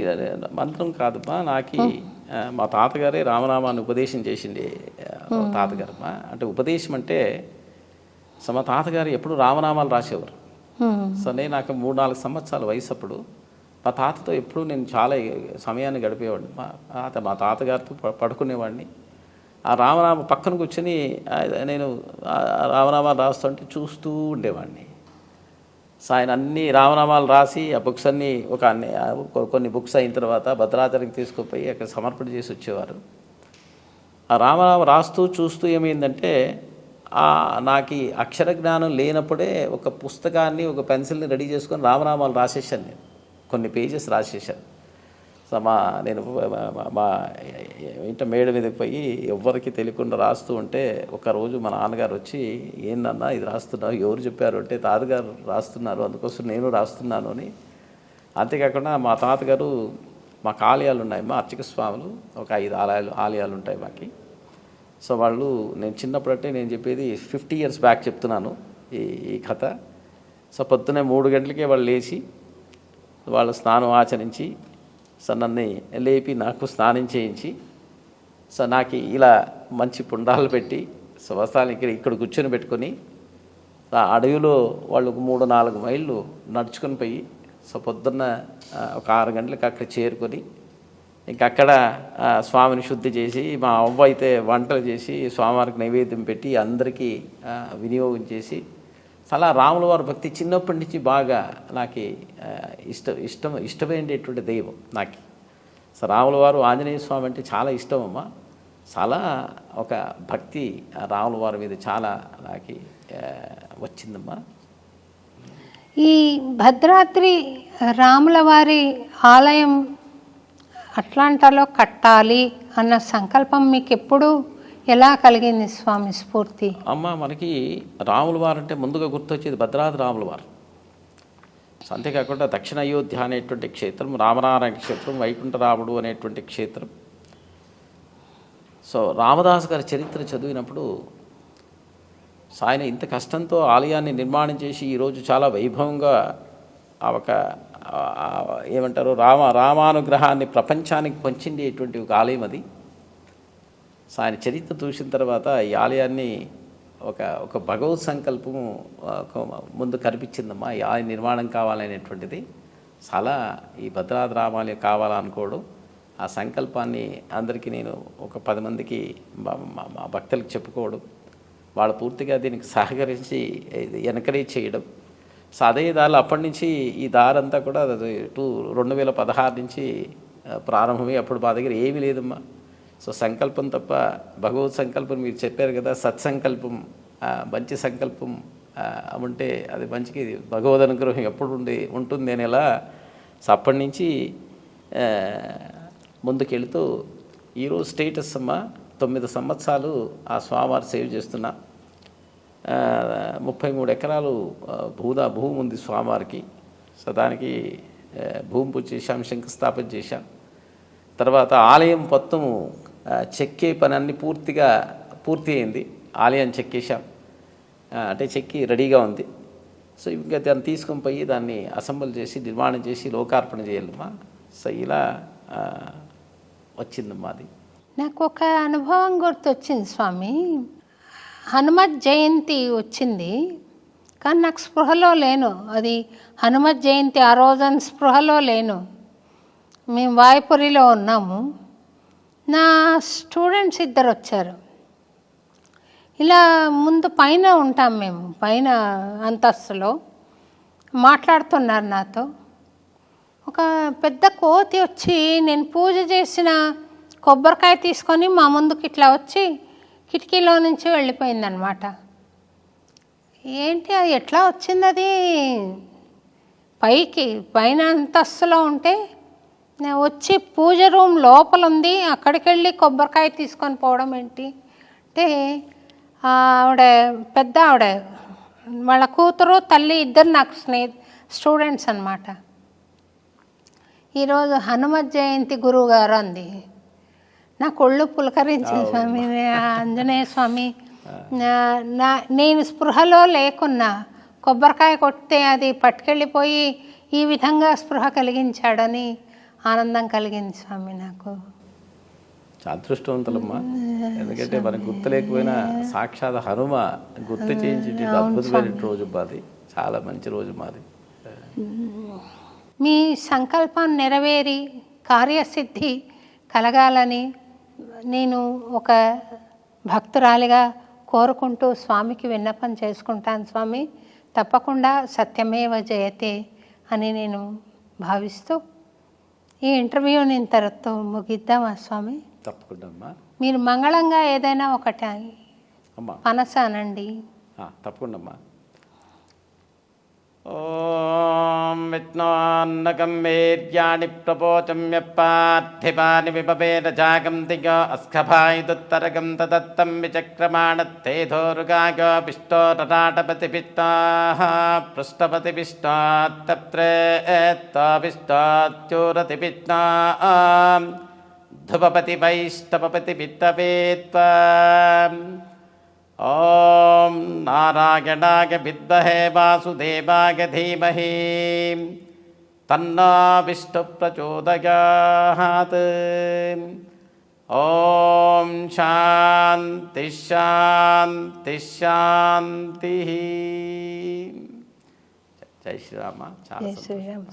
S4: మంత్రం కాదమ్మా, నాకు మా తాతగారే రామనామాన్ని ఉపదేశం చేసిండే తాతగారమ్మా. అంటే ఉపదేశం అంటే సో మా తాతగారు ఎప్పుడు రామనామాలు రాసేవారు. సో నేను నాకు 3-4 సంవత్సరాల వయసు అప్పుడు మా తాతతో ఎప్పుడు నేను చాలా సమయాన్ని గడిపేవాడిని. మా తాతగారితో పడుకునేవాడిని. ఆ రామనామ పక్కన కూర్చొని నేను రామనామాలు రాస్తుంటే చూస్తూ ఉండేవాడిని. సో ఆయన అన్ని రామనామాలు రాసి ఆ బుక్స్ అన్నీ కొన్ని బుక్స్ అయిన తర్వాత భద్రాచలంకి తీసుకుపోయి అక్కడ సమర్పణ చేసి వచ్చేవారు. ఆ రామనామం రాస్తూ చూస్తూ ఏమైందంటే నాకు అక్షర జ్ఞానం లేనప్పుడే ఒక పుస్తకాన్ని ఒక పెన్సిల్ని రెడీ చేసుకొని రామనామాలు రాసేసాను. నేను కొన్ని పేజెస్ రాసేసాను. సో నేను మేడ మీదకి పోయి ఎవ్వరికి తెలియకుండా రాస్తూ ఉంటే ఒకరోజు మా నాన్నగారు వచ్చి, ఏందన్నా ఇది రాస్తున్నావు, ఎవరు చెప్పారు అంటే తాతగారు రాస్తున్నారు, అందుకోసం నేను రాస్తున్నాను అని. అంతేకాకుండా మా తాతగారు మాకు ఆలయాలు ఉన్నాయి, మా అర్చక స్వాములు ఒక 5 ఆలయాలు ఉంటాయి మాకు. సో వాళ్ళు నేను చిన్నప్పుడంటే నేను చెప్పేది 50 years బ్యాక్ చెప్తున్నాను ఈ కథ. సో పొద్దున్నే 3 గంటలకే వాళ్ళు లేచి వాళ్ళు స్నానం ఆచరించి సో నన్ను లేపి నాకు స్నానం చేయించి సో నాకు ఇలా మంచి పుండాలు పెట్టి సో వస్త్రాలు ఇక్కడ కూర్చొని పెట్టుకొని ఆ అడవిలో వాళ్ళు 3-4 మైళ్ళు నడుచుకొని పోయి సో పొద్దున్న ఒక 6 గంటలకు అక్కడ చేరుకొని ఇంకక్కడ స్వామిని శుద్ధి చేసి మా అవ్వ అయితే వంటలు చేసి స్వామివారికి నైవేద్యం పెట్టి అందరికీ వినియోగం చేసి అలా రాముల వారి భక్తి చిన్నప్పటి నుంచి బాగా నాకు ఇష్టమైనటువంటి దైవం నాకు. సో రాముల వారు ఆంజనేయ స్వామి అంటే చాలా ఇష్టమమ్మా. చాలా ఒక భక్తి రాముల వారి మీద చాలా నాకు వచ్చిందమ్మా.
S3: ఈ భద్రాద్రి రాముల వారి ఆలయం అట్లాంటాలో కట్టాలి అన్న సంకల్పం మీకు ఎప్పుడు ఎలా కలిగింది స్వామి స్ఫూర్తి?
S4: అమ్మ మనకి రాముల వారు అంటే ముందుగా గుర్తొచ్చేది భద్రాద్రి రాముల వారు. అంతేకాకుండా దక్షిణ అయోధ్య అనేటువంటి క్షేత్రం, రామనారాయణ క్షేత్రం, వైకుంఠరాముడు అనేటువంటి క్షేత్రం. సో రామదాస్ గారి చరిత్ర చదివినప్పుడు ఆయన ఇంత కష్టంతో ఆలయాన్ని నిర్మాణం చేసి ఈరోజు చాలా వైభవంగా ఒక ఏమంటారు రామానుగ్రహాన్ని ప్రపంచానికి పంచిండేటువంటి ఒక ఆలయం అది. సో ఆయన చరిత్ర చూసిన తర్వాత ఈ ఆలయాన్ని ఒక భగవత్ సంకల్పము ముందు కనిపించిందమ్మా. ఈ ఆలయ నిర్మాణం కావాలనేటువంటిది చాలా ఈ భద్రాద్రి రామాలయం కావాలనుకోవడం, ఆ సంకల్పాన్ని అందరికీ నేను ఒక 10 మందికి మా భక్తులకు చెప్పుకోవడం, వాళ్ళు పూర్తిగా దీనికి సహకరించి ఎన్కరేజ్ చేయడం. సో అదే దారిలో అప్పటి నుంచి ఈ దారంతా కూడా 2016 నుంచి ప్రారంభమై అప్పుడు మా దగ్గర ఏమీ లేదమ్మా. సో సంకల్పం తప్ప భగవత్ సంకల్పం మీరు చెప్పారు కదా, సత్సంకల్పం, మంచి సంకల్పం ఉంటే అది మంచికి భగవద్ అనుగ్రహం ఎప్పుడు ఉంటుంది అనేలా. సో అప్పటి నుంచి ముందుకెళ్తూ ఈరోజు స్టేటస్ అమ్మ 9 సంవత్సరాలు ఆ స్వామివారి సేవ చేస్తున్నా. 33 ఎకరాలు భూమి ఉంది స్వామివారికి. సో దానికి భూమి పూజ చేశాం, శంకుస్థాపన చేశాం. తర్వాత ఆలయం మొత్తము చెక్కే పని అన్ని పూర్తి అయింది. ఆలయం చెక్కేశాం, అంటే చెక్కి రెడీగా ఉంది. సో ఇంకా దాన్ని తీసుకొని పోయి దాన్ని అసెంబుల్ చేసి నిర్మాణం చేసి లోకార్పణ చేయాలమ్మా. సో ఇలా వచ్చిందమ్మా అది.
S3: నాకు ఒక అనుభవం గుర్తొచ్చింది స్వామి. హనుమత్ జయంతి వచ్చింది కానీ నాకు స్పృహలో లేను. అది హనుమత్ జయంతి ఆ రోజున స్పృహలో లేను. మేము వాయుపురిలో ఉన్నాము. నా స్టూడెంట్స్ 2 వచ్చారు. ఇలా ముందు పైన ఉంటాం మేము, పైన అంతస్తులో మాట్లాడుతున్నారు నాతో. ఒక పెద్ద కోతి వచ్చి నేను పూజ చేసిన కొబ్బరికాయ తీసుకొని మా ముందుకు ఇట్లా వచ్చి కిటికీలో నుంచి వెళ్ళిపోయిందనమాట. ఏంటి అది ఎట్లా వచ్చింది? అది పైన అంతస్తులో ఉంటే నేను వచ్చి పూజ రూమ్ లోపల ఉంది, అక్కడికి వెళ్ళి కొబ్బరికాయ తీసుకొని పోవడం ఏంటి అంటే, పెద్ద ఆవిడ వాళ్ళ కూతురు తల్లి 2 నాకు స్టూడెంట్స్ అన్నమాట. ఈరోజు హనుమత్ జయంతి గురువు గారు అంది. నాకు ఒళ్ళు పులకరించింది స్వామి. ఆంజనేయ స్వామి నేను స్పృహలో లేకున్నా కొబ్బరికాయ కొడితే అది పట్టుకెళ్ళిపోయి ఈ విధంగా స్పృహ కలిగించాడని ఆనందం కలిగింది స్వామి నాకు.
S4: అదృష్టవంతులమ్మా. ఎందుకంటే మనకు గుర్తు లేకపోయినా సాక్షాత్ హనుమ గుర్తు చేయించి అద్భుతమైన రోజు మాది, చాలా మంచి రోజు మాది.
S3: మీ సంకల్పం నెరవేరి కార్యసిద్ధి కలగాలని నేను ఒక భక్తురాలిగా కోరుకుంటూ స్వామికి విన్నపం చేసుకుంటాను స్వామి. తప్పకుండా సత్యమేవ జయతే అని నేను భావిస్తూ ఈ ఇంటర్వ్యూని ఇంతటితో ముగిద్దామా స్వామి?
S4: తప్పకుండా అమ్మా.
S3: మీరు మంగళంగా ఏదైనా ఒకటి
S4: అమ్మా
S3: మనసానండి.
S4: తప్పకుండా అమ్మా. ఓం విష్ణోన్నకం వీర్యాణి ప్రపోచమ్య పార్థివాని విపవేద జాగంతిగో అస్ఖభాయుదుత్తరగం తదత్తం విచక్రమాణత్తేధోరుగాగో పిష్టో తటాటపతి పిష్టాః పృష్ఠపతి పిష్టాత్తప్రేత్తాపిష్టాచ్యూరతి పిష్టాం ధుపపతి వైష్టపతి పిత్తవేత్వా. ఓం నారాయణాయ విద్మహే వాసుదేవాయ ధీమహి తన్నో విష్ణు ప్రచోదయాత్. ఓం శాంతి శాంతి శాంతి. జై శ్రీరామ. చాలా
S3: జై శ్రీరామ.